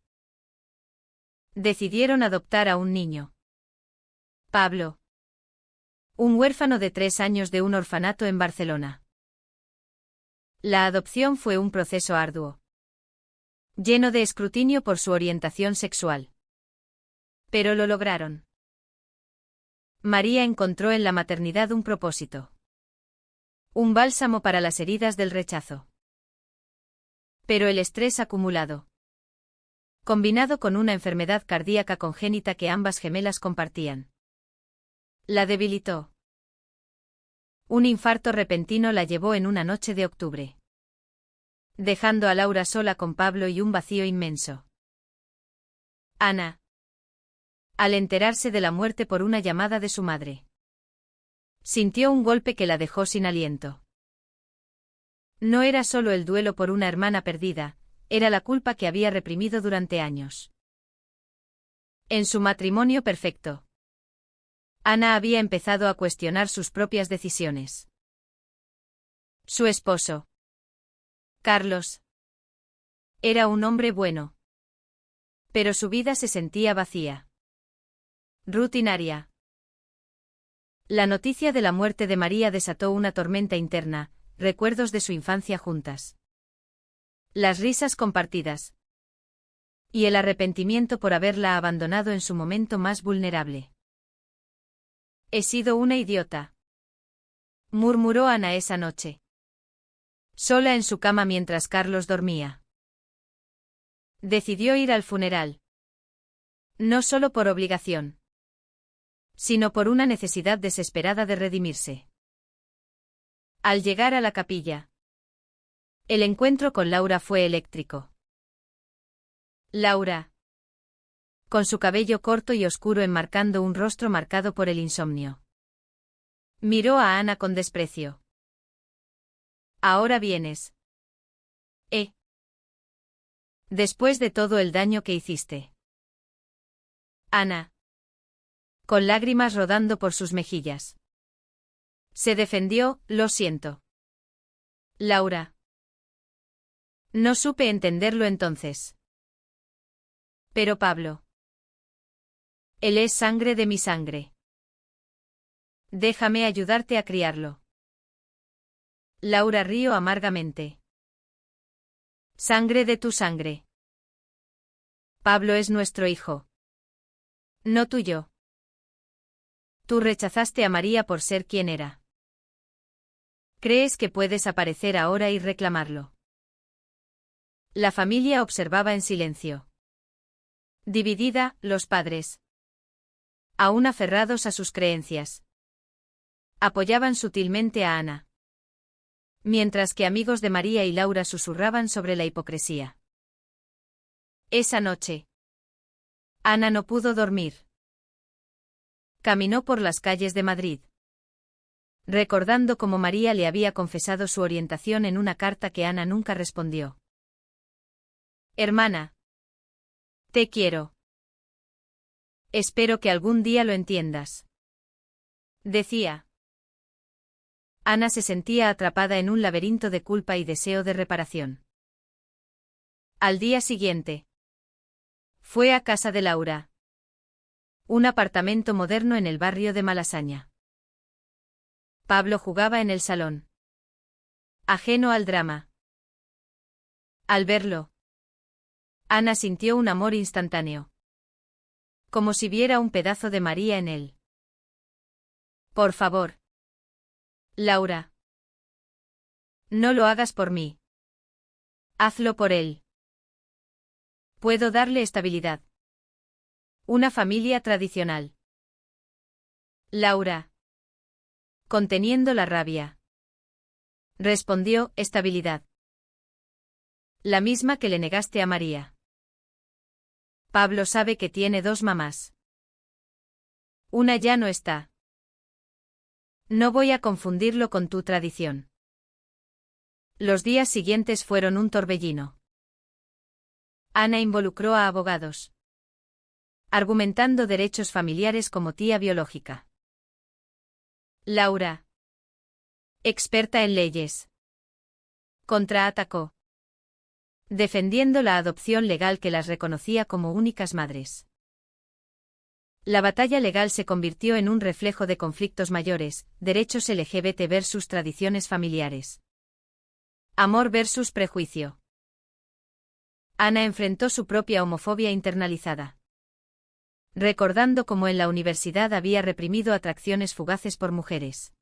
Decidieron adoptar a un niño. Pablo. Un huérfano de 3 años de un orfanato en Barcelona. La adopción fue un proceso arduo, lleno de escrutinio por su orientación sexual. Pero lo lograron. María encontró en la maternidad un propósito. Un bálsamo para las heridas del rechazo. Pero el estrés acumulado, combinado con una enfermedad cardíaca congénita que ambas gemelas compartían, la debilitó. Un infarto repentino la llevó en una noche de octubre, dejando a Laura sola con Pablo y un vacío inmenso. Ana, al enterarse de la muerte por una llamada de su madre, sintió un golpe que la dejó sin aliento. No era solo el duelo por una hermana perdida, era la culpa que había reprimido durante años. En su matrimonio perfecto, Ana había empezado a cuestionar sus propias decisiones. Su esposo, Carlos, era un hombre bueno. Pero su vida se sentía vacía. Rutinaria. La noticia de la muerte de María desató una tormenta interna, recuerdos de su infancia juntas. Las risas compartidas. Y el arrepentimiento por haberla abandonado en su momento más vulnerable. He sido una idiota, murmuró Ana esa noche, sola en su cama mientras Carlos dormía. Decidió ir al funeral. No solo por obligación, sino por una necesidad desesperada de redimirse. Al llegar a la capilla, el encuentro con Laura fue eléctrico. Laura, con su cabello corto y oscuro enmarcando un rostro marcado por el insomnio, miró a Ana con desprecio. Ahora vienes. Después de todo el daño que hiciste. Ana, con lágrimas rodando por sus mejillas, se defendió, lo siento. Laura. No supe entenderlo entonces. Pero Pablo. Él es sangre de mi sangre. Déjame ayudarte a criarlo. Laura rió amargamente. Sangre de tu sangre. Pablo es nuestro hijo. No tuyo. Tú rechazaste a María por ser quien era. ¿Crees que puedes aparecer ahora y reclamarlo? La familia observaba en silencio. Dividida, los padres, aún aferrados a sus creencias, apoyaban sutilmente a Ana, mientras que amigos de María y Laura susurraban sobre la hipocresía. Esa noche, Ana no pudo dormir. Caminó por las calles de Madrid, recordando cómo María le había confesado su orientación en una carta que Ana nunca respondió. Hermana, te quiero. Espero que algún día lo entiendas. Decía. Ana se sentía atrapada en un laberinto de culpa y deseo de reparación. Al día siguiente, fue a casa de Laura, un apartamento moderno en el barrio de Malasaña. Pablo jugaba en el salón, ajeno al drama. Al verlo, Ana sintió un amor instantáneo, como si viera un pedazo de María en él. Por favor, Laura, no lo hagas por mí. Hazlo por él. Puedo darle estabilidad. Una familia tradicional. Laura, conteniendo la rabia, respondió, estabilidad. La misma que le negaste a María. Pablo sabe que tiene 2 mamás. Una ya no está. No voy a confundirlo con tu tradición. Los días siguientes fueron un torbellino. Ana involucró a abogados, argumentando derechos familiares como tía biológica. Laura, experta en leyes, contraatacó, defendiendo la adopción legal que las reconocía como únicas madres. La batalla legal se convirtió en un reflejo de conflictos mayores, derechos LGBT versus tradiciones familiares. Amor versus prejuicio. Ana enfrentó su propia homofobia internalizada, recordando cómo en la universidad había reprimido atracciones fugaces por mujeres,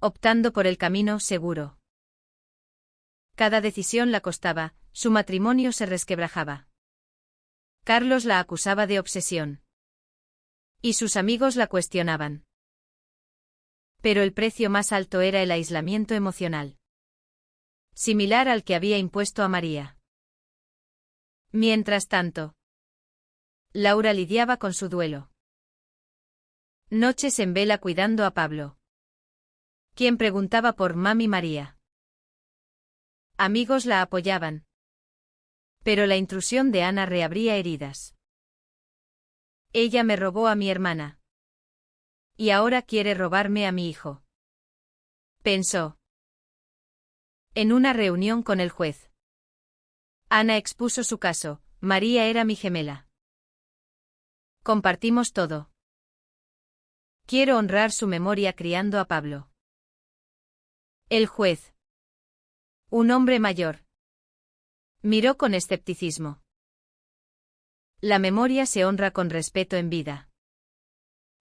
optando por el camino seguro. Cada decisión la costaba, su matrimonio se resquebrajaba. Carlos la acusaba de obsesión. Y sus amigos la cuestionaban. Pero el precio más alto era el aislamiento emocional, similar al que había impuesto a María. Mientras tanto, Laura lidiaba con su duelo. Noches en vela cuidando a Pablo, quien preguntaba por Mami María. Amigos la apoyaban. Pero la intrusión de Ana reabría heridas. Ella me robó a mi hermana. Y ahora quiere robarme a mi hijo, pensó. En una reunión con el juez, Ana expuso su caso. María era mi gemela. Compartimos todo. Quiero honrar su memoria criando a Pablo. El juez, un hombre mayor, miró con escepticismo. La memoria se honra con respeto en vida,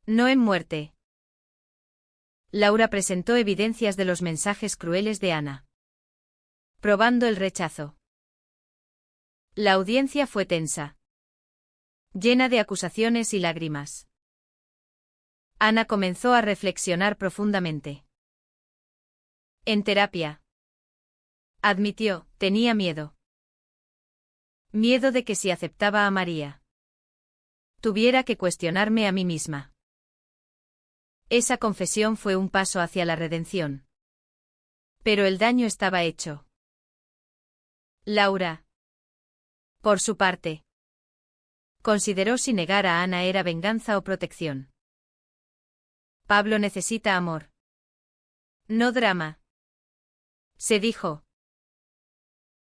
no en muerte. Laura presentó evidencias de los mensajes crueles de Ana, probando el rechazo. La audiencia fue tensa, llena de acusaciones y lágrimas. Ana comenzó a reflexionar profundamente. En terapia, admitió, tenía miedo. Miedo de que si aceptaba a María, tuviera que cuestionarme a mí misma. Esa confesión fue un paso hacia la redención. Pero el daño estaba hecho. Laura, por su parte, consideró si negar a Ana era venganza o protección. Pablo necesita amor, no drama, se dijo.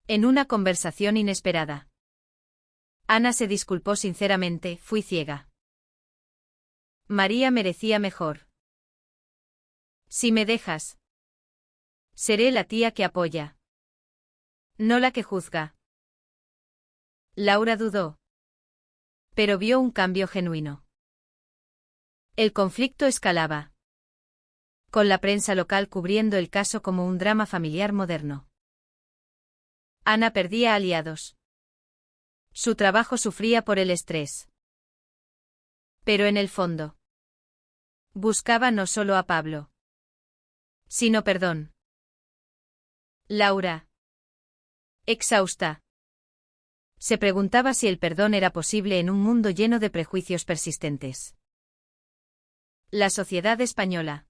En una conversación inesperada, Ana se disculpó sinceramente, fui ciega. María merecía mejor. Si me dejas, seré la tía que apoya, no la que juzga. Laura dudó, pero vio un cambio genuino. El conflicto escalaba, con la prensa local cubriendo el caso como un drama familiar moderno. Ana perdía aliados. Su trabajo sufría por el estrés. Pero en el fondo, buscaba no solo a Pablo, sino perdón. Laura, exhausta, se preguntaba si el perdón era posible en un mundo lleno de prejuicios persistentes. La sociedad española,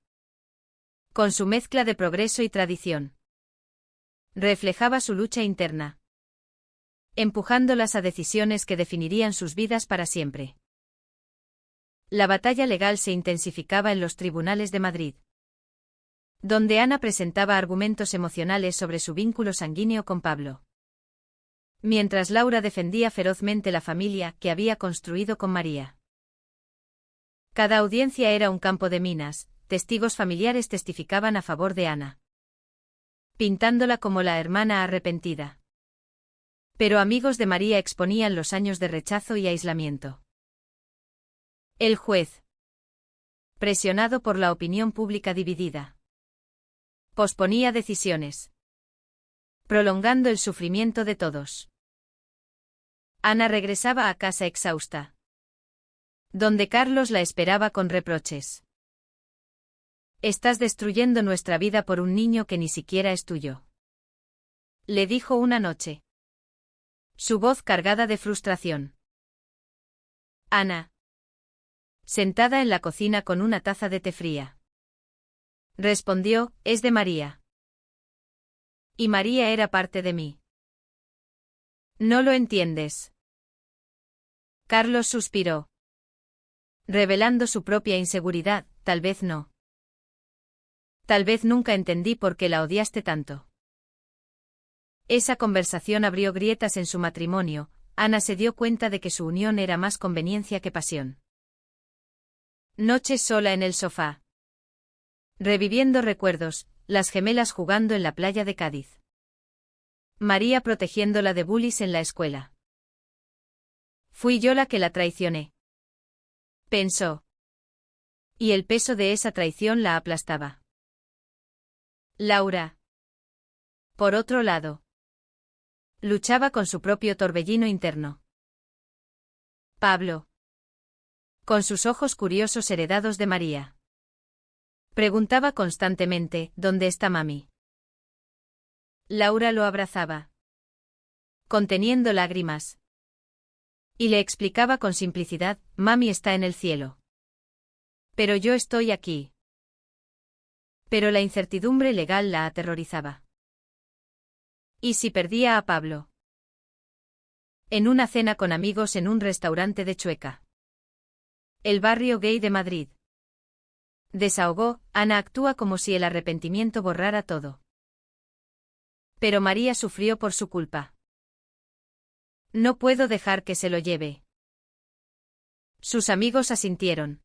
con su mezcla de progreso y tradición, reflejaba su lucha interna, empujándolas a decisiones que definirían sus vidas para siempre. La batalla legal se intensificaba en los tribunales de Madrid, donde Ana presentaba argumentos emocionales sobre su vínculo sanguíneo con Pablo, mientras Laura defendía ferozmente la familia que había construido con María. Cada audiencia era un campo de minas, testigos familiares testificaban a favor de Ana, pintándola como la hermana arrepentida. Pero amigos de María exponían los años de rechazo y aislamiento. El juez, presionado por la opinión pública dividida, posponía decisiones, prolongando el sufrimiento de todos. Ana regresaba a casa exhausta, donde Carlos la esperaba con reproches. Estás destruyendo nuestra vida por un niño que ni siquiera es tuyo, le dijo una noche, su voz cargada de frustración. Ana, sentada en la cocina con una taza de té fría, respondió, es de María. Y María era parte de mí. No lo entiendes. Carlos suspiró. Revelando su propia inseguridad, tal vez no. Tal vez nunca entendí por qué la odiaste tanto. Esa conversación abrió grietas en su matrimonio. Ana se dio cuenta de que su unión era más conveniencia que pasión. Noches sola en el sofá. Reviviendo recuerdos, las gemelas jugando en la playa de Cádiz. María protegiéndola de bullies en la escuela. Fui yo la que la traicioné. Pensó. Y el peso de esa traición la aplastaba. Laura. Por otro lado. Luchaba con su propio torbellino interno. Pablo. Con sus ojos curiosos heredados de María. Preguntaba constantemente, ¿dónde está mami? Laura lo abrazaba, conteniendo lágrimas. Y le explicaba con simplicidad, mami está en el cielo. Pero yo estoy aquí. Pero la incertidumbre legal la aterrorizaba. ¿Y si perdía a Pablo? En una cena con amigos en un restaurante de Chueca. El barrio gay de Madrid. Desahogó, Ana actúa como si el arrepentimiento borrara todo. Pero María sufrió por su culpa. No puedo dejar que se lo lleve. Sus amigos asintieron.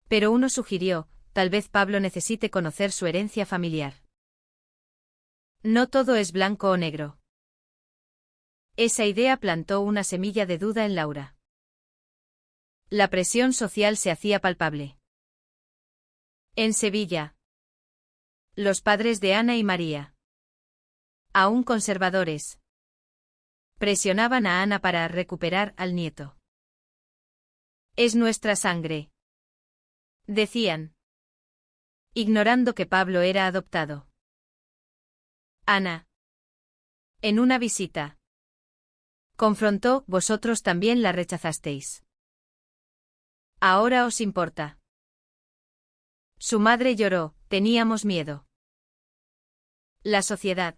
Pero uno sugirió, tal vez Pablo necesite conocer su herencia familiar. No todo es blanco o negro. Esa idea plantó una semilla de duda en Laura. La presión social se hacía palpable. En Sevilla. Los padres de Ana y María, aún conservadores, presionaban a Ana para recuperar al nieto. Es nuestra sangre, decían, ignorando que Pablo era adoptado. Ana, en una visita, confrontó, vosotros también la rechazasteis. Ahora os importa. Su madre lloró, teníamos miedo. La sociedad.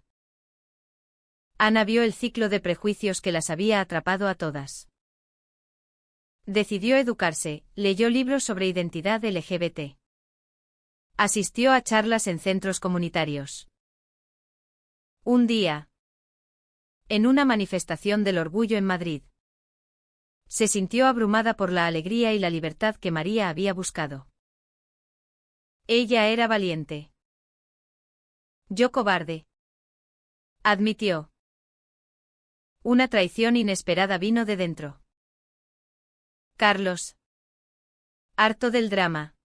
Ana vio el ciclo de prejuicios que las había atrapado a todas. Decidió educarse, leyó libros sobre identidad LGBT. Asistió a charlas en centros comunitarios. Un día, en una manifestación del orgullo en Madrid, se sintió abrumada por la alegría y la libertad que María había buscado. Ella era valiente. Yo cobarde, admitió. Una traición inesperada vino de dentro. Carlos, harto del drama,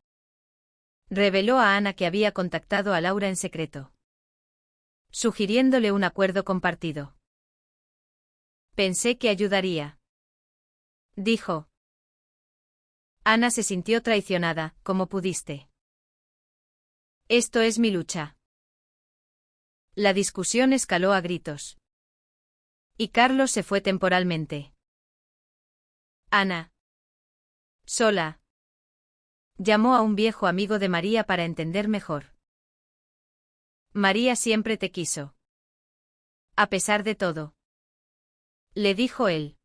reveló a Ana que había contactado a Laura en secreto, sugiriéndole un acuerdo compartido. Pensé que ayudaría, dijo. Ana se sintió traicionada, como pudiste. Esto es mi lucha. La discusión escaló a gritos. Y Carlos se fue temporalmente. Ana, sola, llamó a un viejo amigo de María para entender mejor. María siempre te quiso. A pesar de todo, le dijo él.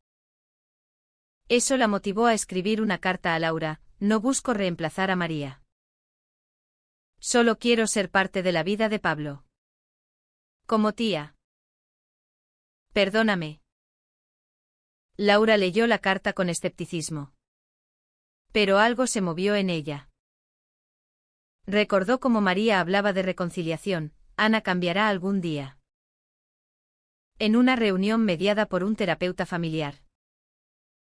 Eso la motivó a escribir una carta a Laura, no busco reemplazar a María. Solo quiero ser parte de la vida de Pablo. Como tía. Perdóname. Laura leyó la carta con escepticismo. Pero algo se movió en ella. Recordó cómo María hablaba de reconciliación, Ana cambiará algún día. En una reunión mediada por un terapeuta familiar.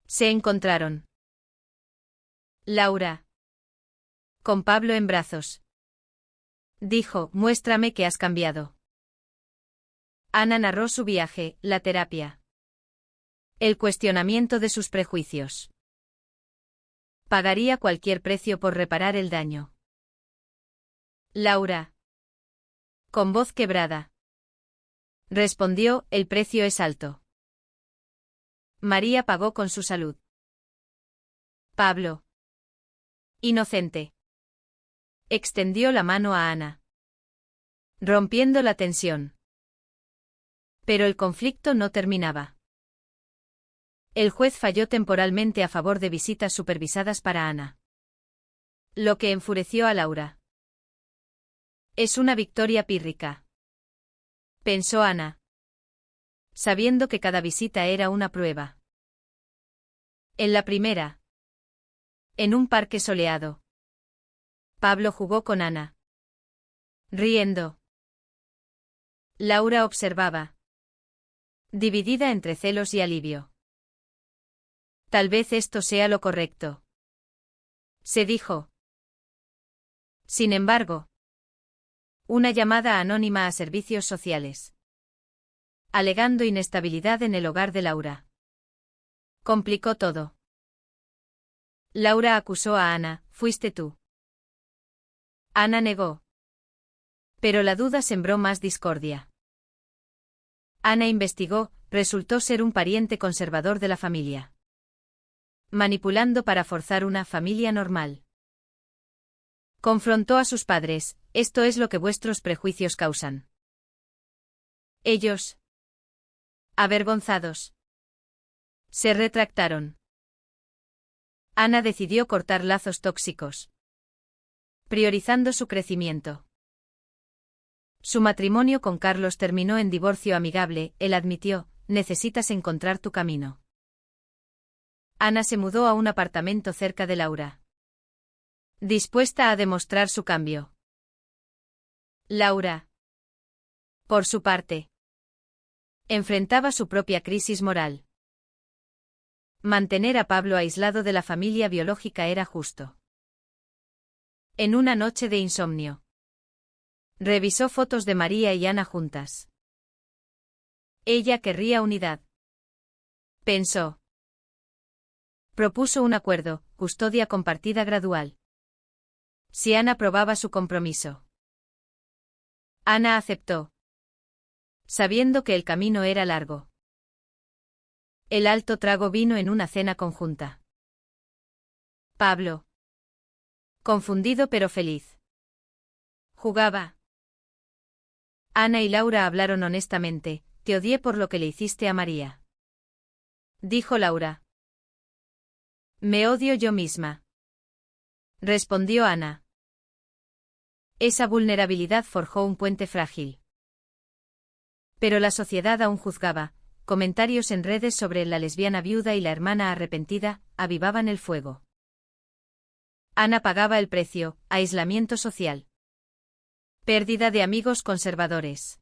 Se encontraron. Laura. Con Pablo en brazos. Dijo, muéstrame que has cambiado. Ana narró su viaje, la terapia. El cuestionamiento de sus prejuicios. Pagaría cualquier precio por reparar el daño. Laura. Con voz quebrada. Respondió, el precio es alto. María pagó con su salud. Pablo. Inocente. Extendió la mano a Ana, rompiendo la tensión. Pero el conflicto no terminaba. El juez falló temporalmente a favor de visitas supervisadas para Ana. Lo que enfureció a Laura. Es una victoria pírrica, pensó Ana, sabiendo que cada visita era una prueba. En la primera, en un parque soleado, Pablo jugó con Ana, riendo. Laura observaba, dividida entre celos y alivio. Tal vez esto sea lo correcto, se dijo. Sin embargo, una llamada anónima a servicios sociales, alegando inestabilidad en el hogar de Laura, complicó todo. Laura acusó a Ana, «¿Fuiste tú?». Ana negó. Pero la duda sembró más discordia. Ana investigó, resultó ser un pariente conservador de la familia, manipulando para forzar una familia normal. Confrontó a sus padres, «Esto es lo que vuestros prejuicios causan». Ellos, avergonzados, se retractaron. Ana decidió cortar lazos tóxicos, priorizando su crecimiento. Su matrimonio con Carlos terminó en divorcio amigable. Él admitió, «Necesitas encontrar tu camino». Ana se mudó a un apartamento cerca de Laura, dispuesta a demostrar su cambio. Laura, por su parte, enfrentaba su propia crisis moral. Mantener a Pablo aislado de la familia biológica era justo. En una noche de insomnio, revisó fotos de María y Ana juntas. Ella querría unidad, pensó. Propuso un acuerdo, custodia compartida gradual. Si Ana aprobaba su compromiso. Ana aceptó, sabiendo que el camino era largo. El alto trago vino en una cena conjunta. Pablo, confundido pero feliz, jugaba. Ana y Laura hablaron honestamente. «Te odié por lo que le hiciste a María», dijo Laura. «Me odio yo misma», respondió Ana. Esa vulnerabilidad forjó un puente frágil. Pero la sociedad aún juzgaba. Comentarios en redes sobre la lesbiana viuda y la hermana arrepentida avivaban el fuego. Ana pagaba el precio: aislamiento social, pérdida de amigos conservadores.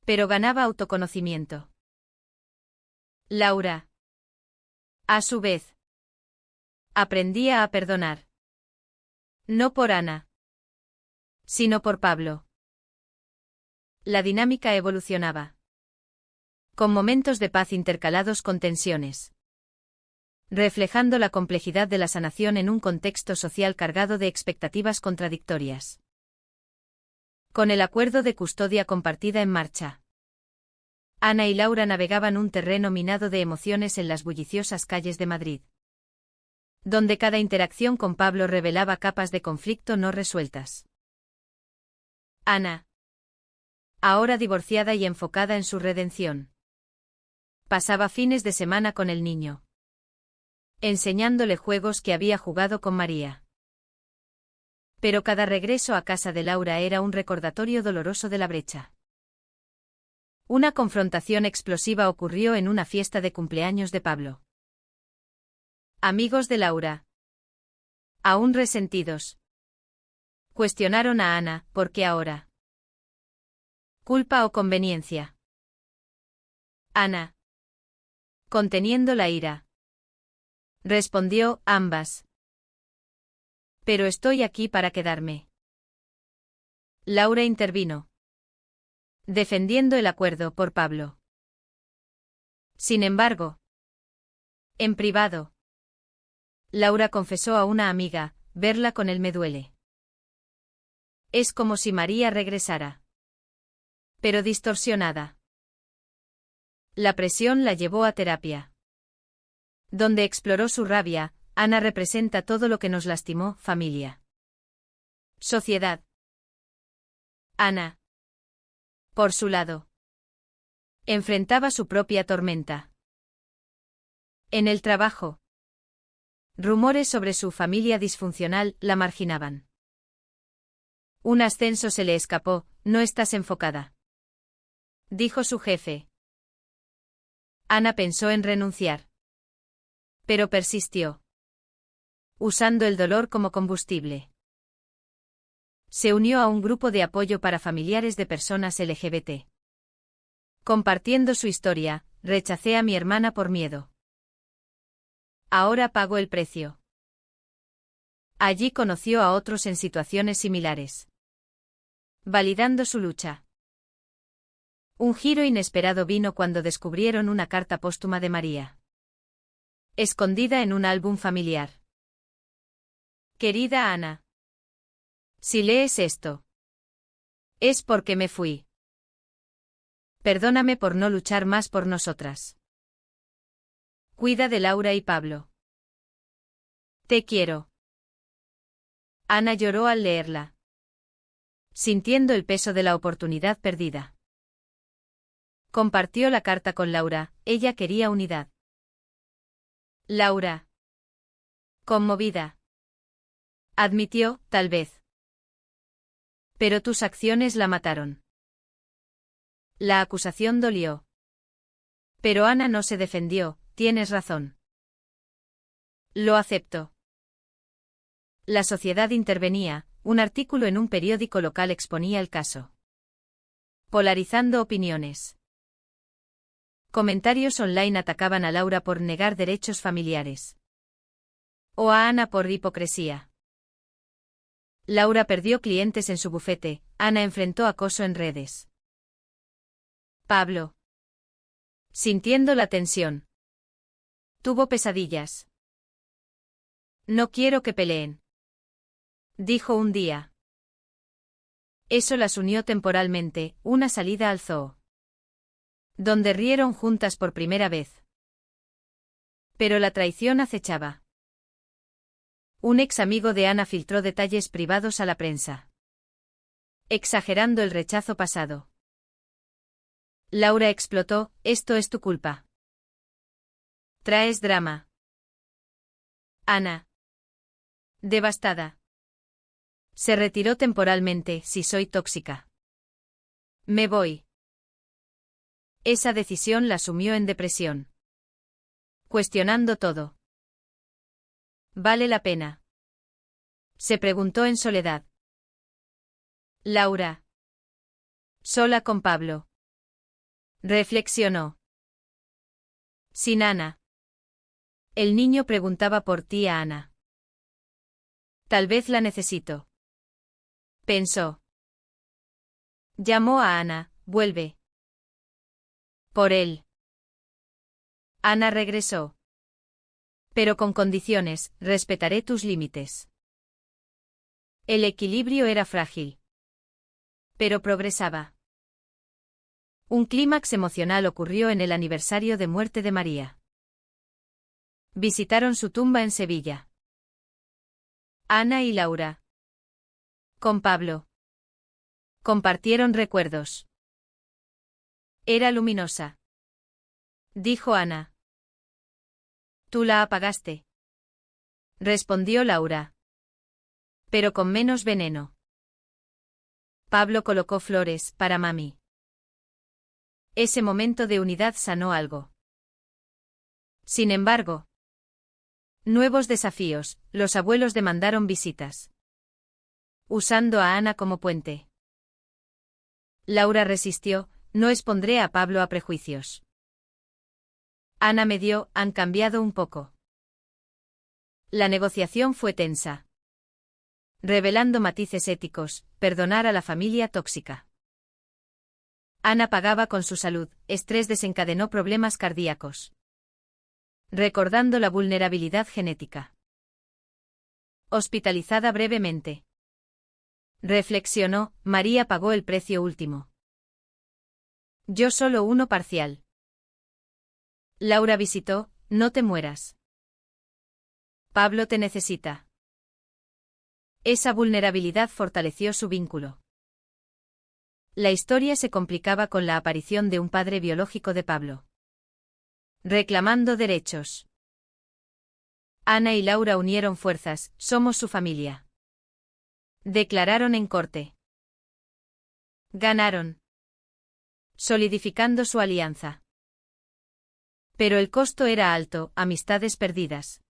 Pero ganaba autoconocimiento. Laura, a su vez, aprendía a perdonar. No por Ana, sino por Pablo. La dinámica evolucionaba, con momentos de paz intercalados con tensiones, reflejando la complejidad de la sanación en un contexto social cargado de expectativas contradictorias. Con el acuerdo de custodia compartida en marcha, Ana y Laura navegaban un terreno minado de emociones en las bulliciosas calles de Madrid, donde cada interacción con Pablo revelaba capas de conflicto no resueltas. Ana, ahora divorciada y enfocada en su redención, pasaba fines de semana con el niño, enseñándole juegos que había jugado con María. Pero cada regreso a casa de Laura era un recordatorio doloroso de la brecha. Una confrontación explosiva ocurrió en una fiesta de cumpleaños de Pablo. Amigos de Laura, aún resentidos, cuestionaron a Ana: ¿por qué ahora? ¿Culpa o conveniencia? Ana, conteniendo la ira, respondió: ambas. Pero estoy aquí para quedarme. Laura intervino, defendiendo el acuerdo por Pablo. Sin embargo, en privado, Laura confesó a una amiga: verla con él me duele. Es como si María regresara, pero distorsionada. La presión la llevó a terapia, donde exploró su rabia. Ana representa todo lo que nos lastimó: familia, sociedad. Ana, por su lado, Enfrentaba su propia tormenta. En el trabajo. Rumores sobre su familia disfuncional la marginaban. Un ascenso se le escapó, no estás enfocada, dijo su jefe. Ana pensó en renunciar. Pero persistió. Usando el dolor como combustible. Se unió a un grupo de apoyo para familiares de personas LGBT. Compartiendo su historia, rechacé a mi hermana por miedo. Ahora pago el precio. Allí conoció a otros en situaciones similares. Validando su lucha. Un giro inesperado vino cuando descubrieron una carta póstuma de María. Escondida en un álbum familiar. Querida Ana. Si lees esto. Es porque me fui. Perdóname por no luchar más por nosotras. Cuida de Laura y Pablo. Te quiero. Ana lloró al leerla. Sintiendo el peso de la oportunidad perdida. Compartió la carta con Laura, ella quería unidad. Laura. Conmovida. Admitió, tal vez. Pero tus acciones la mataron. La acusación dolió. Pero Ana no se defendió, tienes razón. Lo acepto. La sociedad intervenía, un artículo en un periódico local exponía el caso. Polarizando opiniones. Comentarios online atacaban a Laura por negar derechos familiares. O a Ana por hipocresía. Laura perdió clientes en su bufete, Ana enfrentó acoso en redes. Pablo. Sintiendo la tensión. Tuvo pesadillas. No quiero que peleen. Dijo un día. Eso las unió temporalmente, una salida al zoo. Donde rieron juntas por primera vez. Pero la traición acechaba. Un ex amigo de Ana filtró detalles privados a la prensa. Exagerando el rechazo pasado. Laura explotó, esto es tu culpa. Traes drama. Ana. Devastada. Se retiró temporalmente, si soy tóxica. Me voy. Esa decisión la sumió en depresión. Cuestionando todo. ¿Vale la pena? Se preguntó en soledad. Laura. Sola con Pablo. Reflexionó. Sin Ana. El niño preguntaba por ti a Ana. Tal vez la necesito. Pensó. Llamó a Ana, vuelve. Por él. Ana regresó. Pero con condiciones, respetaré tus límites. El equilibrio era frágil. Pero progresaba. Un clímax emocional ocurrió en el aniversario de muerte de María. Visitaron su tumba en Sevilla. Ana y Laura. Con Pablo. Compartieron recuerdos. Era luminosa. Dijo Ana. Tú la apagaste. Respondió Laura. Pero con menos veneno. Pablo colocó flores para mami. Ese momento de unidad sanó algo. Sin embargo. Nuevos desafíos, los abuelos demandaron visitas. Usando a Ana como puente. Laura resistió, no expondré a Pablo a prejuicios. Ana me dio, han cambiado un poco. La negociación fue tensa. Revelando matices éticos, perdonar a la familia tóxica. Ana pagaba con su salud, estrés desencadenó problemas cardíacos. Recordando la vulnerabilidad genética. Hospitalizada brevemente. Reflexionó, María pagó el precio último. Yo solo uno parcial. Laura visitó, no te mueras. Pablo te necesita. Esa vulnerabilidad fortaleció su vínculo. La historia se complicaba con la aparición de un padre biológico de Pablo. Reclamando derechos. Ana y Laura unieron fuerzas, somos su familia. Declararon en corte. Ganaron. Solidificando su alianza. Pero el costo era alto, amistades perdidas.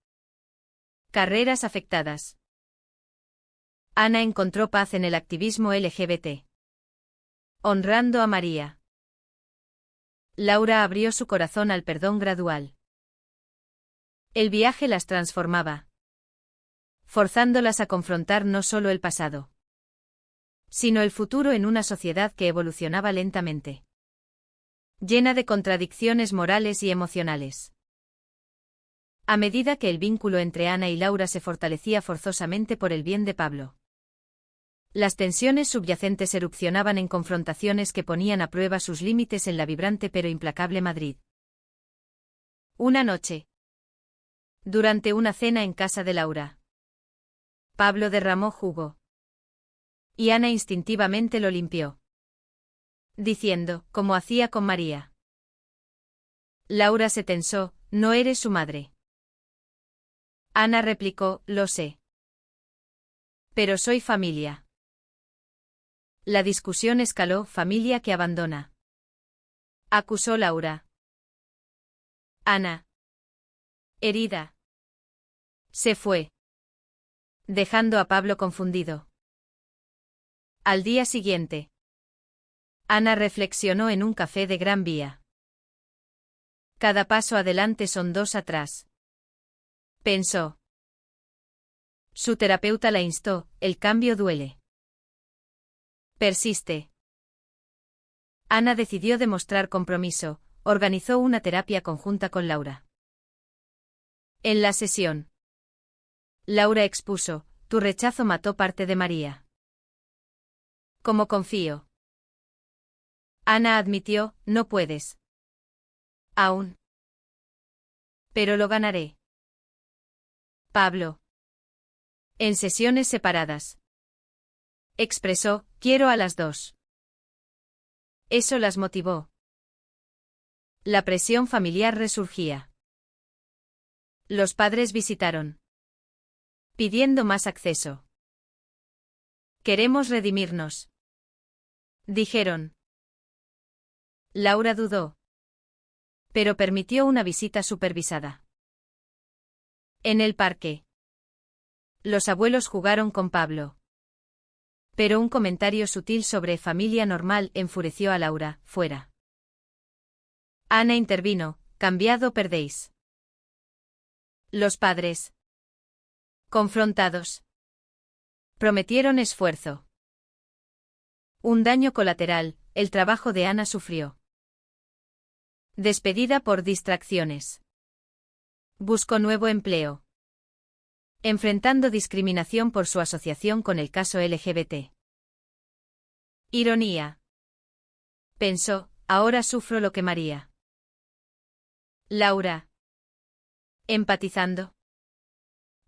Carreras afectadas. Ana encontró paz en el activismo LGBT. Honrando a María. Laura abrió su corazón al perdón gradual. El viaje las transformaba, forzándolas a confrontar no solo el pasado, sino el futuro en una sociedad que evolucionaba lentamente, llena de contradicciones morales y emocionales. A medida que el vínculo entre Ana y Laura se fortalecía forzosamente por el bien de Pablo, las tensiones subyacentes erupcionaban en confrontaciones que ponían a prueba sus límites en la vibrante pero implacable Madrid. Una noche, durante una cena en casa de Laura, Pablo derramó jugo. Y Ana instintivamente lo limpió, diciendo, como hacía con María. Laura se tensó, no eres su madre. Ana replicó, lo sé. Pero soy familia. La discusión escaló, familia que abandona. Acusó Laura. Ana, herida, se fue, dejando a Pablo confundido. Al día siguiente, Ana reflexionó en un café de Gran Vía. Cada paso adelante son dos atrás, pensó. Su terapeuta la instó, el cambio duele. Persiste. Ana decidió demostrar compromiso, organizó una terapia conjunta con Laura. En la sesión, Laura expuso, tu rechazo mató parte de María. ¿Cómo confío? Ana admitió, no puedes. Aún. Pero lo ganaré. Pablo. En sesiones separadas. Expresó, quiero a las dos. Eso las motivó. La presión familiar resurgía. Los padres visitaron, pidiendo más acceso. Queremos redimirnos, dijeron. Laura dudó, pero permitió una visita supervisada. En el parque, los abuelos jugaron con Pablo. Pero un comentario sutil sobre familia normal enfureció a Laura, fuera. Ana intervino, cambiado perdéis. Los padres, confrontados, prometieron esfuerzo. Un daño colateral, el trabajo de Ana sufrió. Despedida por distracciones. Buscó nuevo empleo. Enfrentando discriminación por su asociación con el caso LGBT. Ironía. Pensó, ahora sufro lo que María. Laura. Empatizando.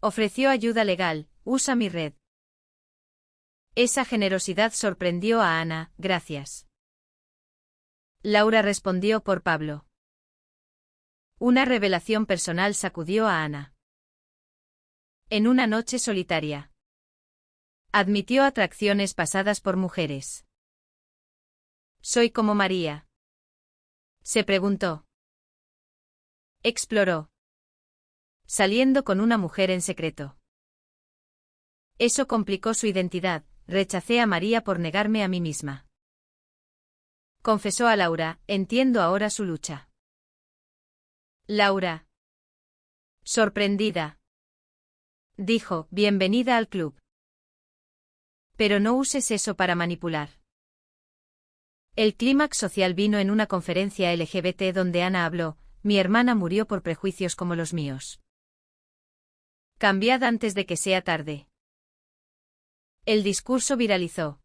Ofreció ayuda legal, usa mi red. Esa generosidad sorprendió a Ana, gracias. Laura respondió por Pablo. Una revelación personal sacudió a Ana. En una noche solitaria. Admitió atracciones pasadas por mujeres. ¿Soy como María? Se preguntó. Exploró. Saliendo con una mujer en secreto. Eso complicó su identidad, rechacé a María por negarme a mí misma. Confesó a Laura, entiendo ahora su lucha. Laura. Sorprendida. Dijo, bienvenida al club. Pero no uses eso para manipular. El clímax social vino en una conferencia LGBT donde Ana habló, mi hermana murió por prejuicios como los míos. Cambiad antes de que sea tarde. El discurso viralizó,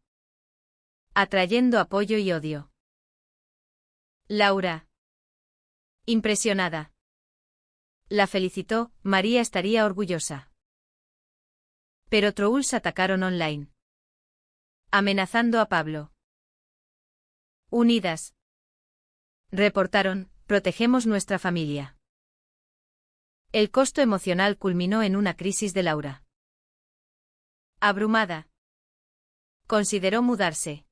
atrayendo apoyo y odio. Laura. Impresionada. La felicitó, María estaría orgullosa. Pero trolls atacaron online, amenazando a Pablo. Unidas. Reportaron, protegemos nuestra familia. El costo emocional culminó en una crisis de Laura. Abrumada. Consideró mudarse.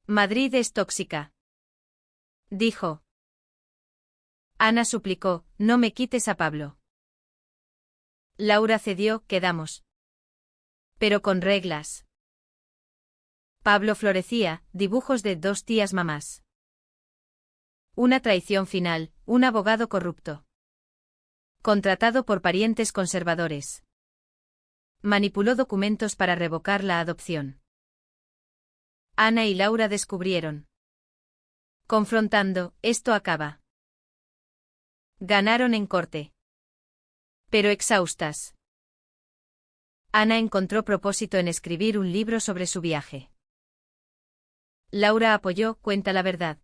Madrid es tóxica. Dijo. Ana suplicó, no me quites a Pablo. Laura cedió, quedamos. Pero con reglas. Pablo florecía, dibujos de 2 tías mamás. Una traición final, un abogado corrupto. Contratado por parientes conservadores. Manipuló documentos para revocar la adopción. Ana y Laura descubrieron. Confrontando, esto acaba. Ganaron en corte. Pero exhaustas. Ana encontró propósito en escribir un libro sobre su viaje. Laura apoyó, cuenta la verdad.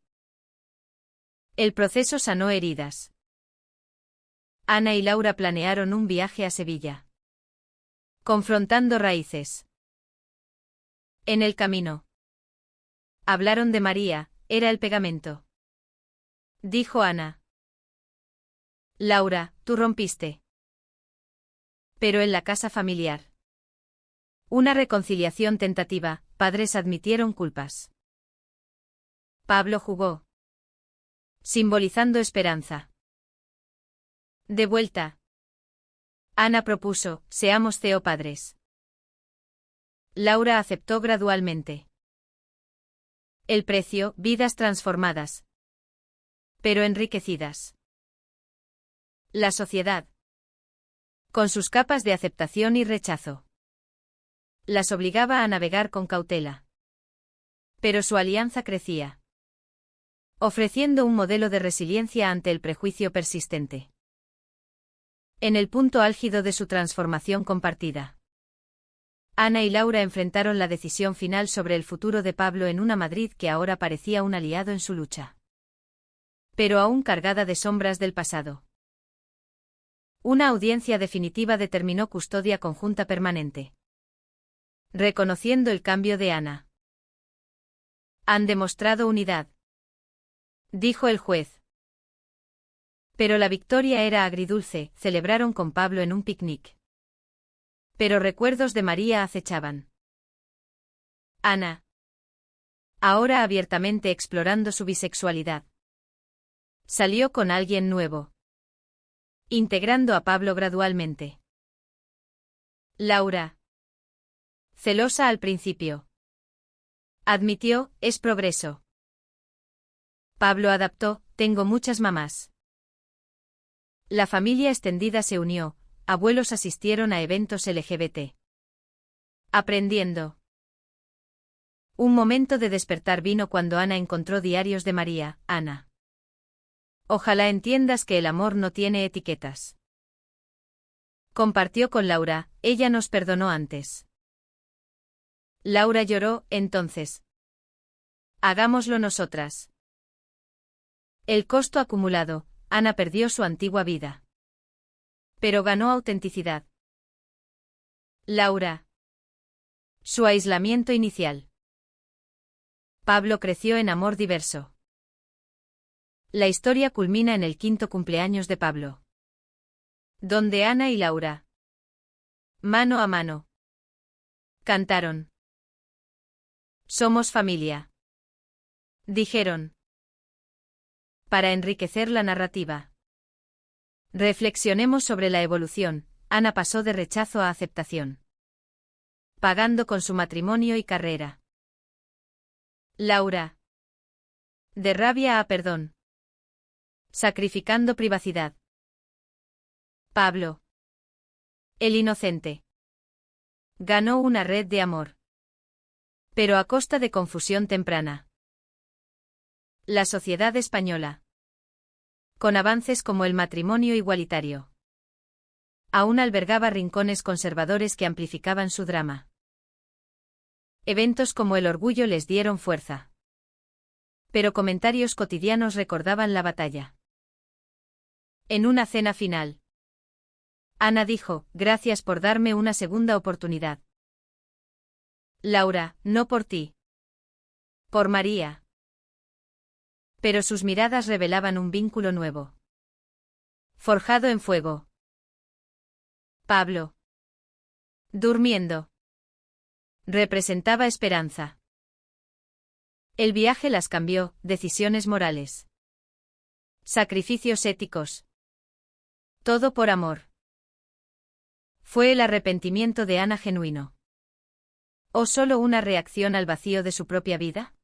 El proceso sanó heridas. Ana y Laura planearon un viaje a Sevilla. Confrontando raíces. En el camino. Hablaron de María, era el pegamento. Dijo Ana. Laura, tú rompiste. Pero en la casa familiar. Una reconciliación tentativa, padres admitieron culpas. Pablo jugó. Simbolizando esperanza. De vuelta. Ana propuso, seamos padres. Laura aceptó gradualmente. El precio, vidas transformadas. Pero enriquecidas. La sociedad. Con sus capas de aceptación y rechazo. Las obligaba a navegar con cautela. Pero su alianza crecía. Ofreciendo un modelo de resiliencia ante el prejuicio persistente. En el punto álgido de su transformación compartida. Ana y Laura enfrentaron la decisión final sobre el futuro de Pablo en una Madrid que ahora parecía un aliado en su lucha. Pero aún cargada de sombras del pasado. Una audiencia definitiva determinó custodia conjunta permanente. Reconociendo el cambio de Ana. Han demostrado unidad. Dijo el juez. Pero la victoria era agridulce, celebraron con Pablo en un picnic. Pero recuerdos de María acechaban. Ana. Ahora abiertamente explorando su bisexualidad. Salió con alguien nuevo. Integrando a Pablo gradualmente. Laura. Celosa al principio. Admitió, es progreso. Pablo adaptó, tengo muchas mamás. La familia extendida se unió, abuelos asistieron a eventos LGBT. Aprendiendo. Un momento de despertar vino cuando Ana encontró diarios de María, Ana. Ojalá entiendas que el amor no tiene etiquetas. Compartió con Laura, ella nos perdonó antes. Laura lloró, entonces. Hagámoslo nosotras. El costo acumulado, Ana perdió su antigua vida. Pero ganó autenticidad. Laura. Su aislamiento inicial. Pablo creció en amor diverso. La historia culmina en el 5º cumpleaños de Pablo. Donde Ana y Laura. Mano a mano. Cantaron. Somos familia. Dijeron. Para enriquecer la narrativa. Reflexionemos sobre la evolución. Ana pasó de rechazo a aceptación. Pagando con su matrimonio y carrera. Laura. De rabia a perdón. Sacrificando privacidad. Pablo. El inocente. Ganó una red de amor. Pero a costa de confusión temprana. La sociedad española. Con avances como el matrimonio igualitario. Aún albergaba rincones conservadores que amplificaban su drama. Eventos como el orgullo les dieron fuerza. Pero comentarios cotidianos recordaban la batalla. En una cena final. Ana dijo, gracias por darme una segunda oportunidad. Laura, no por ti. Por María. Pero sus miradas revelaban un vínculo nuevo. Forjado en fuego. Pablo. Durmiendo. Representaba esperanza. El viaje las cambió, decisiones morales. Sacrificios éticos. Todo por amor. ¿Fue el arrepentimiento de Ana genuino? ¿O solo una reacción al vacío de su propia vida?